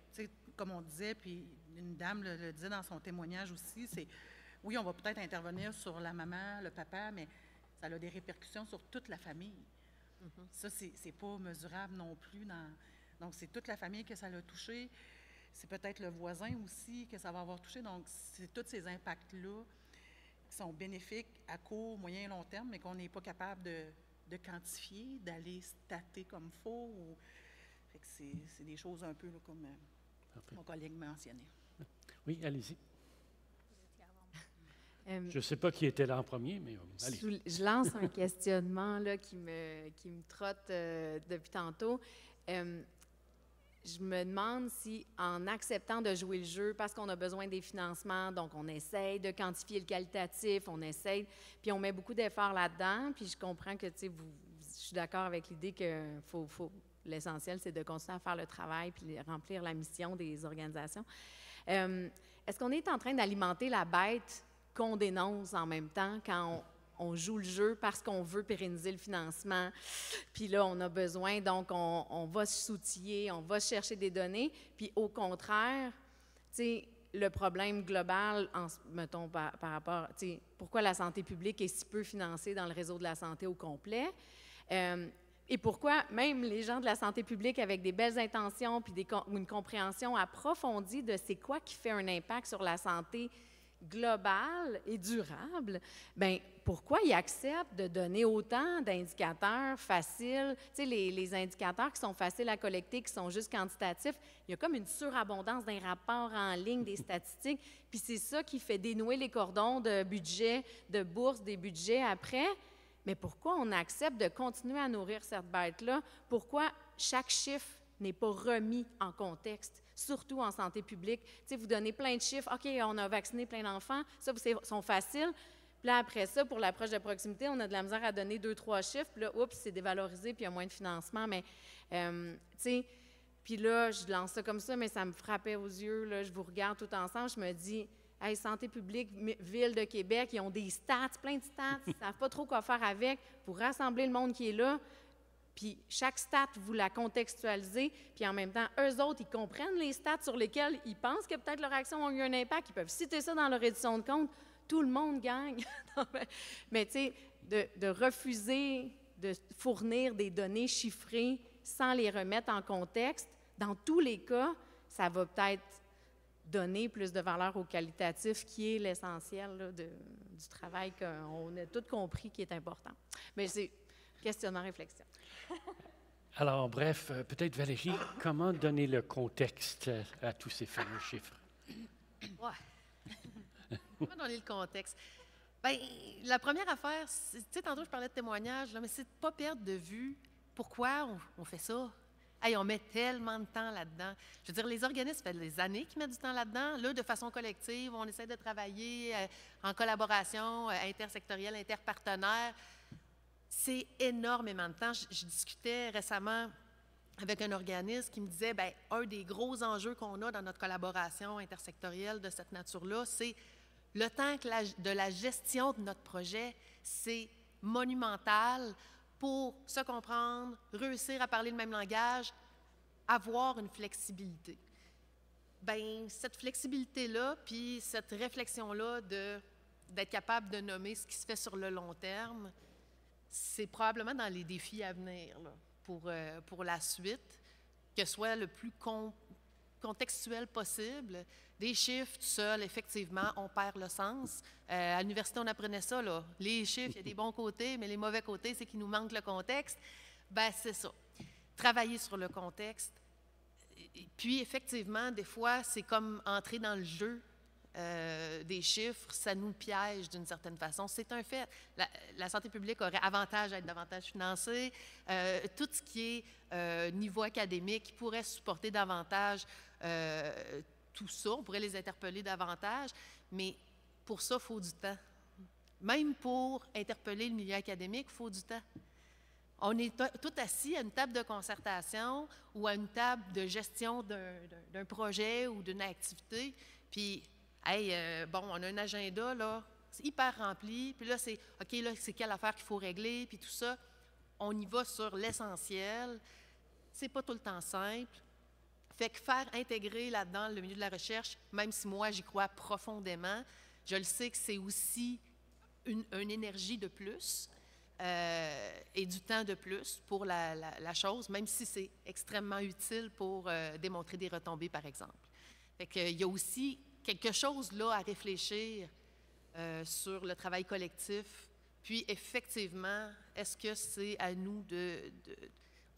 comme on disait, puis une dame le disait dans son témoignage aussi, c'est, oui, on va peut-être intervenir sur la maman, le papa, mais ça a des répercussions sur toute la famille. Ça, c'est pas mesurable non plus. Donc, c'est toute la famille que ça l'a touché. C'est peut-être le voisin aussi que ça va avoir touché. Donc, c'est tous ces impacts-là qui sont bénéfiques à court, moyen et long terme, mais qu'on n'est pas capable de quantifier, d'aller stater comme il faut. Fait que c'est des choses un peu là, comme mon collègue mentionnait. Oui, allez-y. Je ne sais pas qui était là en premier, mais allez. Je lance un questionnement là, qui me trotte depuis tantôt. Je me demande si, en acceptant de jouer le jeu, parce qu'on a besoin des financements, donc on essaye de quantifier le qualitatif, on essaye, puis on met beaucoup d'efforts là-dedans, puis je comprends que, tu sais, je suis d'accord avec l'idée que l'essentiel, c'est de continuer à faire le travail puis remplir la mission des organisations. Est-ce qu'on est en train d'alimenter la bête qu'on dénonce en même temps quand on joue le jeu parce qu'on veut pérenniser le financement, puis là, on a besoin, donc on va s'outiller, on va chercher des données, puis au contraire, tu sais, le problème global, mettons, par rapport, tu sais, pourquoi la santé publique est si peu financée dans le réseau de la santé au complet, et pourquoi même les gens de la santé publique avec des belles intentions puis une compréhension approfondie de c'est quoi qui fait un impact sur la santé globale et durable, bien, pourquoi ils acceptent de donner autant d'indicateurs faciles, tu sais, les indicateurs qui sont faciles à collecter, qui sont juste quantitatifs, il y a comme une surabondance d'un rapport en ligne, des statistiques, puis c'est ça qui fait dénouer les cordons de budget, de bourse, des budgets après. Mais pourquoi on accepte de continuer à nourrir cette bête-là? Pourquoi chaque chiffre n'est pas remis en contexte, surtout en santé publique? Tu sais, vous donnez plein de chiffres. OK, on a vacciné plein d'enfants, ça, sont faciles. Puis là, après ça, pour l'approche de proximité, on a de la misère à donner 2-3 chiffres. Puis là, oups, c'est dévalorisé, puis il y a moins de financement. Mais, tu sais, puis là, je lance ça comme ça, mais ça me frappait aux yeux. Là, je vous regarde tout ensemble, je me dis, hey, Santé publique, Ville de Québec, ils ont des stats, plein de stats, ils ne savent pas trop quoi faire avec pour rassembler le monde qui est là. Puis chaque stat, vous la contextualisez, puis en même temps, eux autres, ils comprennent les stats sur lesquels ils pensent que peut-être leur action a eu un impact, ils peuvent citer ça dans leur édition de compte. Tout le monde gagne. Mais tu sais, de refuser de fournir des données chiffrées sans les remettre en contexte, dans tous les cas, ça va peut-être donner plus de valeur au qualitatif, qui est l'essentiel là, du travail qu'on a tous compris qui est important. Mais c'est questionnement, réflexion. Alors, bref, peut-être Valérie, comment donner le contexte à tous ces fameux chiffres? Ouais. Comment donner le contexte? Bien, la première affaire, tu sais, tantôt je parlais de témoignages, là, mais c'est de ne pas perdre de vue pourquoi on fait ça. Hey, on met tellement de temps là-dedans. Je veux dire, les organismes, ça fait des années qu'ils mettent du temps là-dedans. Là, de façon collective, on essaie de travailler en collaboration intersectorielle, interpartenaire. C'est énormément de temps. Je discutais récemment avec un organisme qui me disait, bien, un des gros enjeux qu'on a dans notre collaboration intersectorielle de cette nature-là, c'est le temps de la gestion de notre projet. C'est monumental pour se comprendre, réussir à parler le même langage, avoir une flexibilité. Bien, cette flexibilité-là, puis cette réflexion-là d'être capable de nommer ce qui se fait sur le long terme, c'est probablement dans les défis à venir là, pour la suite, que ce soit le plus contextuel possible. Des chiffres, tout seul, effectivement, on perd le sens. À l'université, on apprenait ça, là. Les chiffres, il y a des bons côtés, mais les mauvais côtés, c'est qu'il nous manque le contexte. Bien, c'est ça. Travailler sur le contexte. Et puis, effectivement, des fois, c'est comme entrer dans le jeu des chiffres, ça nous piège d'une certaine façon. C'est un fait. La santé publique aurait avantage à être davantage financée. Tout ce qui est niveau académique pourrait supporter davantage tout ça. On pourrait les interpeller davantage, mais pour ça, il faut du temps. Même pour interpeller le milieu académique, il faut du temps. On est tout assis à une table de concertation ou à une table de gestion d'un projet ou d'une activité, puis hey, bon, on a un agenda, là, c'est hyper rempli, puis là, c'est, OK, là, c'est quelle affaire qu'il faut régler, puis tout ça. On y va sur l'essentiel. C'est pas tout le temps simple. Fait que faire intégrer là-dedans le milieu de la recherche, même si moi, j'y crois profondément, je le sais que c'est aussi une énergie de plus et du temps de plus pour la chose, même si c'est extrêmement utile pour démontrer des retombées, par exemple. Fait qu'il y a aussi quelque chose là à réfléchir sur le travail collectif. Puis effectivement, est-ce que c'est à nous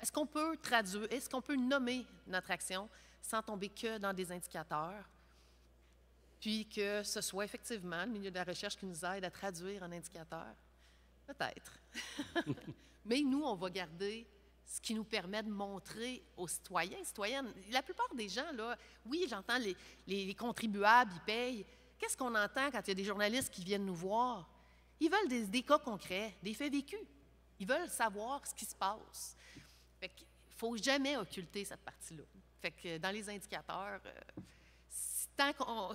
est-ce qu'on peut traduire, est-ce qu'on peut nommer notre action sans tomber que dans des indicateurs? Puis que ce soit effectivement le milieu de la recherche qui nous aide à traduire en indicateurs? Peut-être. Mais nous, on va garder ce qui nous permet de montrer aux citoyens, citoyennes. La plupart des gens, là, oui, j'entends les contribuables, ils payent. Qu'est-ce qu'on entend quand il y a des journalistes qui viennent nous voir? Ils veulent des cas concrets, des faits vécus. Ils veulent savoir ce qui se passe. Fait qu'il ne faut jamais occulter cette partie-là. Fait que dans les indicateurs,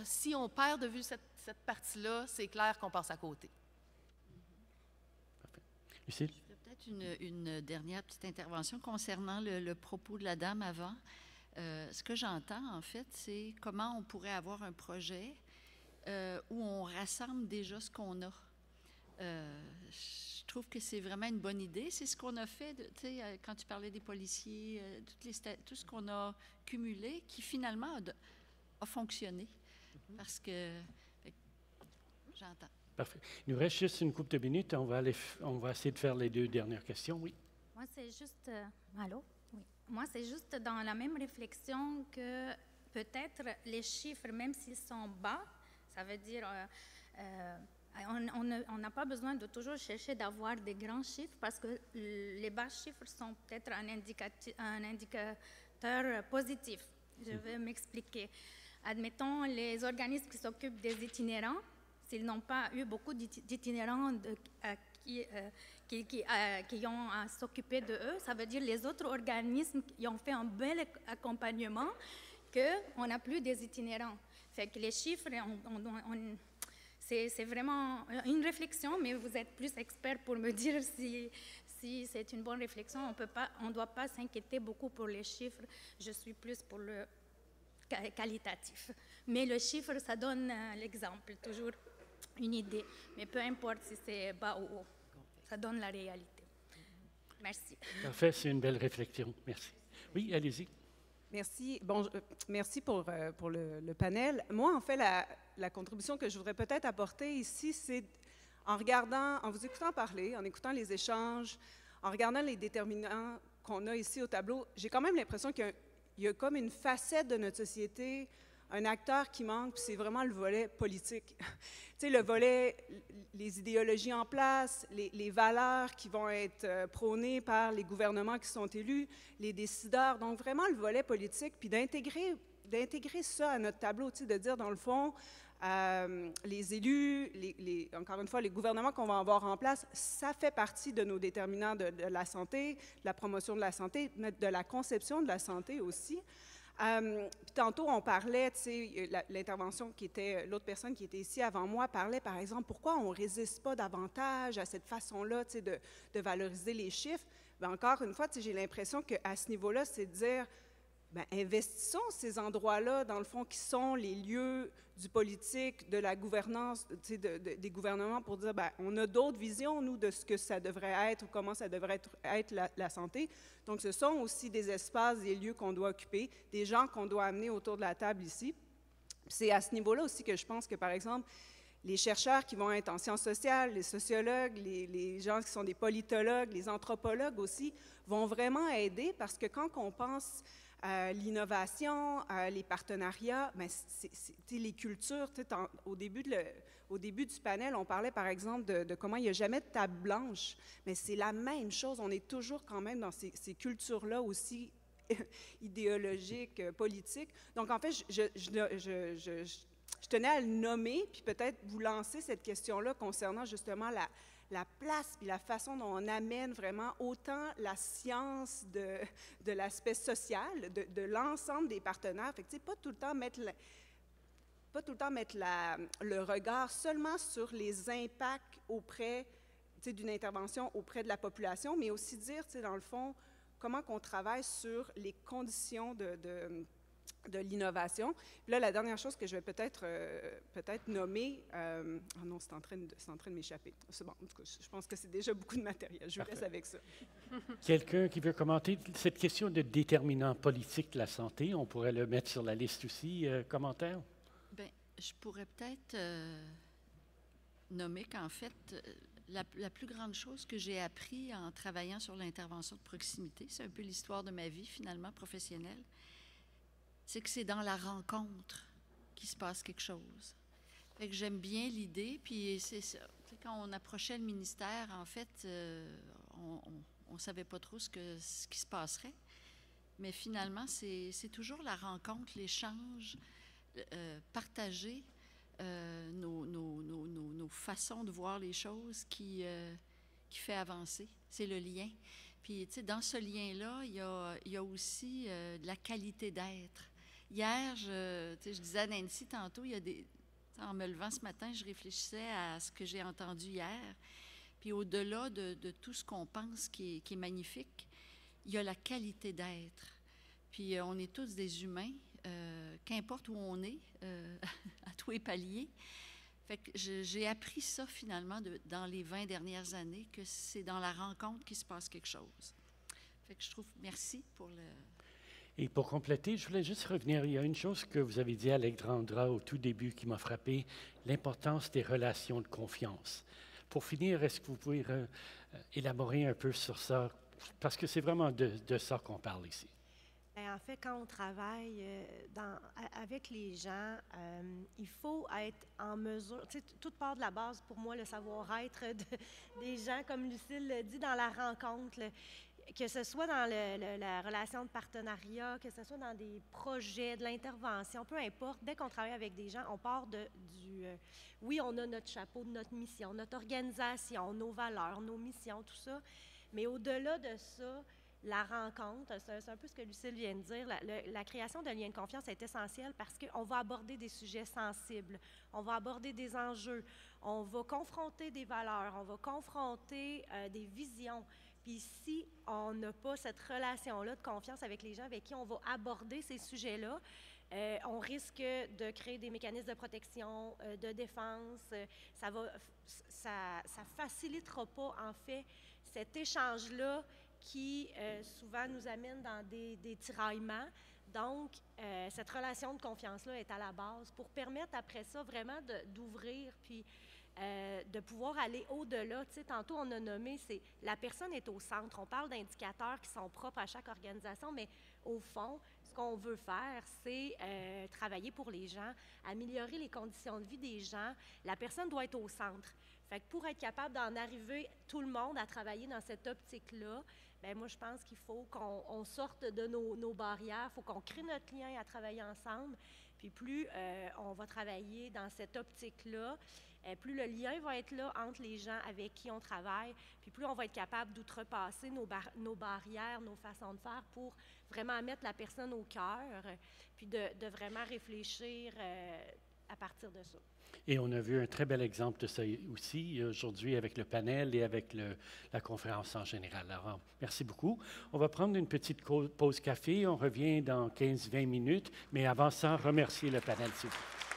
si on perd de vue cette partie-là, c'est clair qu'on passe à côté. Parfait. Lucille? Peut-être une dernière petite intervention concernant le propos de la dame avant. Ce que j'entends, en fait, c'est comment on pourrait avoir un projet où on rassemble déjà ce qu'on a. Je trouve que c'est vraiment une bonne idée. C'est ce qu'on a fait, quand tu parlais des policiers, tout ce qu'on a cumulé, qui finalement a fonctionné. Parce que j'entends. Parfait. Il nous reste juste une couple de minutes. On va essayer de faire les deux dernières questions. Oui. Moi, c'est juste... allô? Oui. Moi, c'est juste dans la même réflexion que peut-être les chiffres, même s'ils sont bas, ça veut dire... on n'a pas besoin de toujours chercher d'avoir des grands chiffres parce que les bas chiffres sont peut-être un indicateur positif. Je vais m'expliquer. Admettons, les organismes qui s'occupent des itinérants, s'ils n'ont pas eu beaucoup d'itinérants qui ont à s'occuper de eux, ça veut dire les autres organismes qui ont fait un bel accompagnement, qu'on n'a plus des itinérants. Fait que les chiffres, c'est vraiment une réflexion, mais vous êtes plus expert pour me dire si c'est une bonne réflexion. On ne doit pas s'inquiéter beaucoup pour les chiffres. Je suis plus pour le qualitatif. Mais le chiffre, ça donne l'exemple, toujours une idée. Mais peu importe si c'est bas ou haut, ça donne la réalité. Merci. Parfait, c'est une belle réflexion. Merci. Oui, allez-y. Merci. Bon, merci pour le panel. Moi, en fait, la contribution que je voudrais peut-être apporter ici, c'est en vous écoutant parler, en écoutant les échanges, en regardant les déterminants qu'on a ici au tableau, j'ai quand même l'impression qu'il y a comme une facette de notre société, un acteur qui manque, puis c'est vraiment le volet politique. Tu sais, le volet, les idéologies en place, les valeurs qui vont être prônées par les gouvernements qui sont élus, les décideurs, donc vraiment le volet politique, puis d'intégrer ça à notre tableau, tu sais, de dire dans le fond, les élus, encore une fois, les gouvernements qu'on va avoir en place, ça fait partie de nos déterminants de la santé, de la promotion de la santé, de la conception de la santé aussi. Puis tantôt, on parlait, tu sais, l'intervention qui était, l'autre personne qui était ici avant moi parlait, par exemple, pourquoi on ne résiste pas davantage à cette façon-là, tu sais, de valoriser les chiffres. Bien, encore une fois, tu sais, j'ai l'impression qu'à ce niveau-là, c'est de dire, bien, investissons ces endroits-là, dans le fond, qui sont les lieux du politique, de la gouvernance, tu sais, des gouvernements pour dire, bien, on a d'autres visions, nous, de ce que ça devrait être ou comment ça devrait être la santé. Donc, ce sont aussi des espaces, des lieux qu'on doit occuper, des gens qu'on doit amener autour de la table ici. C'est à ce niveau-là aussi que je pense que, par exemple, les chercheurs qui vont être en sciences sociales, les sociologues, les gens qui sont des politologues, les anthropologues aussi, vont vraiment aider parce que quand on pense l'innovation, les partenariats, bien, les cultures, au début du panel, on parlait par exemple de comment il n'y a jamais de table blanche, mais c'est la même chose, on est toujours quand même dans ces cultures-là aussi idéologiques, politiques. Donc en fait, je tenais à le nommer, puis peut-être vous lancer cette question-là concernant justement la place puis la façon dont on amène vraiment autant la science de l'aspect social, de l'ensemble des partenaires. Fait que, pas tout le temps mettre le regard seulement sur les impacts auprès d'une intervention auprès de la population, mais aussi dire, dans le fond, comment qu'on travaille sur les conditions de l'innovation. Puis là, la dernière chose que je vais peut-être nommer, oh non, c'est en train de m'échapper. C'est bon, en tout cas, je pense que c'est déjà beaucoup de matériel. Je vous laisse avec ça. Quelqu'un qui veut commenter cette question de déterminant politique de la santé, on pourrait le mettre sur la liste aussi. Commentaire? Bien, je pourrais peut-être nommer qu'en fait, la plus grande chose que j'ai appris en travaillant sur l'intervention de proximité, c'est un peu l'histoire de ma vie, finalement, professionnelle, c'est que c'est dans la rencontre qu'il se passe quelque chose. Fait que j'aime bien l'idée, puis c'est ça. Quand on approchait le ministère, en fait, on ne savait pas trop ce qui se passerait. Mais finalement, c'est toujours la rencontre, l'échange, partager nos façons de voir les choses qui fait avancer. C'est le lien. Puis, tu sais, dans ce lien-là, il y a aussi de la qualité d'être. Hier, je disais à Nancy tantôt, en me levant ce matin, je réfléchissais à ce que j'ai entendu hier. Puis au-delà de tout ce qu'on pense qui est magnifique, il y a la qualité d'être. Puis on est tous des humains, qu'importe où on est, à tous les paliers. Fait que j'ai appris ça finalement dans les 20 dernières années, que c'est dans la rencontre qu'il se passe quelque chose. Fait que je trouve, merci pour le... Et pour compléter, je voulais juste revenir. Il y a une chose que vous avez dit, Alexandra, au tout début qui m'a frappé, l'importance des relations de confiance. Pour finir, est-ce que vous pouvez élaborer un peu sur ça? Parce que c'est vraiment de ça qu'on parle ici. En fait, quand on travaille avec les gens, il faut être en mesure, tu sais, tout part de la base pour moi, le savoir-être des gens, comme Lucille le dit, dans la rencontre. que ce soit dans la relation de partenariat, que ce soit dans des projets, de l'intervention, peu importe, dès qu'on travaille avec des gens, on part oui, on a notre chapeau de notre mission, notre organisation, nos valeurs, nos missions, tout ça, mais au-delà de ça, la rencontre, c'est un peu ce que Lucille vient de dire, la création de liens de confiance est essentielle parce qu'on va aborder des sujets sensibles, on va aborder des enjeux, on va confronter des valeurs, on va confronter des visions. Puis si on n'a pas cette relation-là de confiance avec les gens avec qui on va aborder ces sujets-là, on risque de créer des mécanismes de protection, de défense. Ça facilitera pas, en fait, cet échange-là qui souvent nous amène dans des tiraillements. Donc, cette relation de confiance-là est à la base pour permettre après ça vraiment d'ouvrir puis de pouvoir aller au-delà. Tu sais, tantôt, on a nommé, la personne est au centre. On parle d'indicateurs qui sont propres à chaque organisation, mais au fond, ce qu'on veut faire, c'est travailler pour les gens, améliorer les conditions de vie des gens. La personne doit être au centre. Fait que pour être capable d'en arriver tout le monde à travailler dans cette optique-là, bien, moi, je pense qu'il faut qu'on sorte de nos barrières, il faut qu'on crée notre lien à travailler ensemble. Puis plus on va travailler dans cette optique-là, plus le lien va être là entre les gens avec qui on travaille, puis plus on va être capable d'outrepasser nos barrières, nos façons de faire pour vraiment mettre la personne au cœur, puis de vraiment réfléchir à partir de ça. Et on a vu un très bel exemple de ça aussi aujourd'hui avec le panel et avec la conférence en général. Alors, merci beaucoup. On va prendre une petite pause café. On revient dans 15-20 minutes. Mais avant ça, remercier le panel, s'il vous plaît.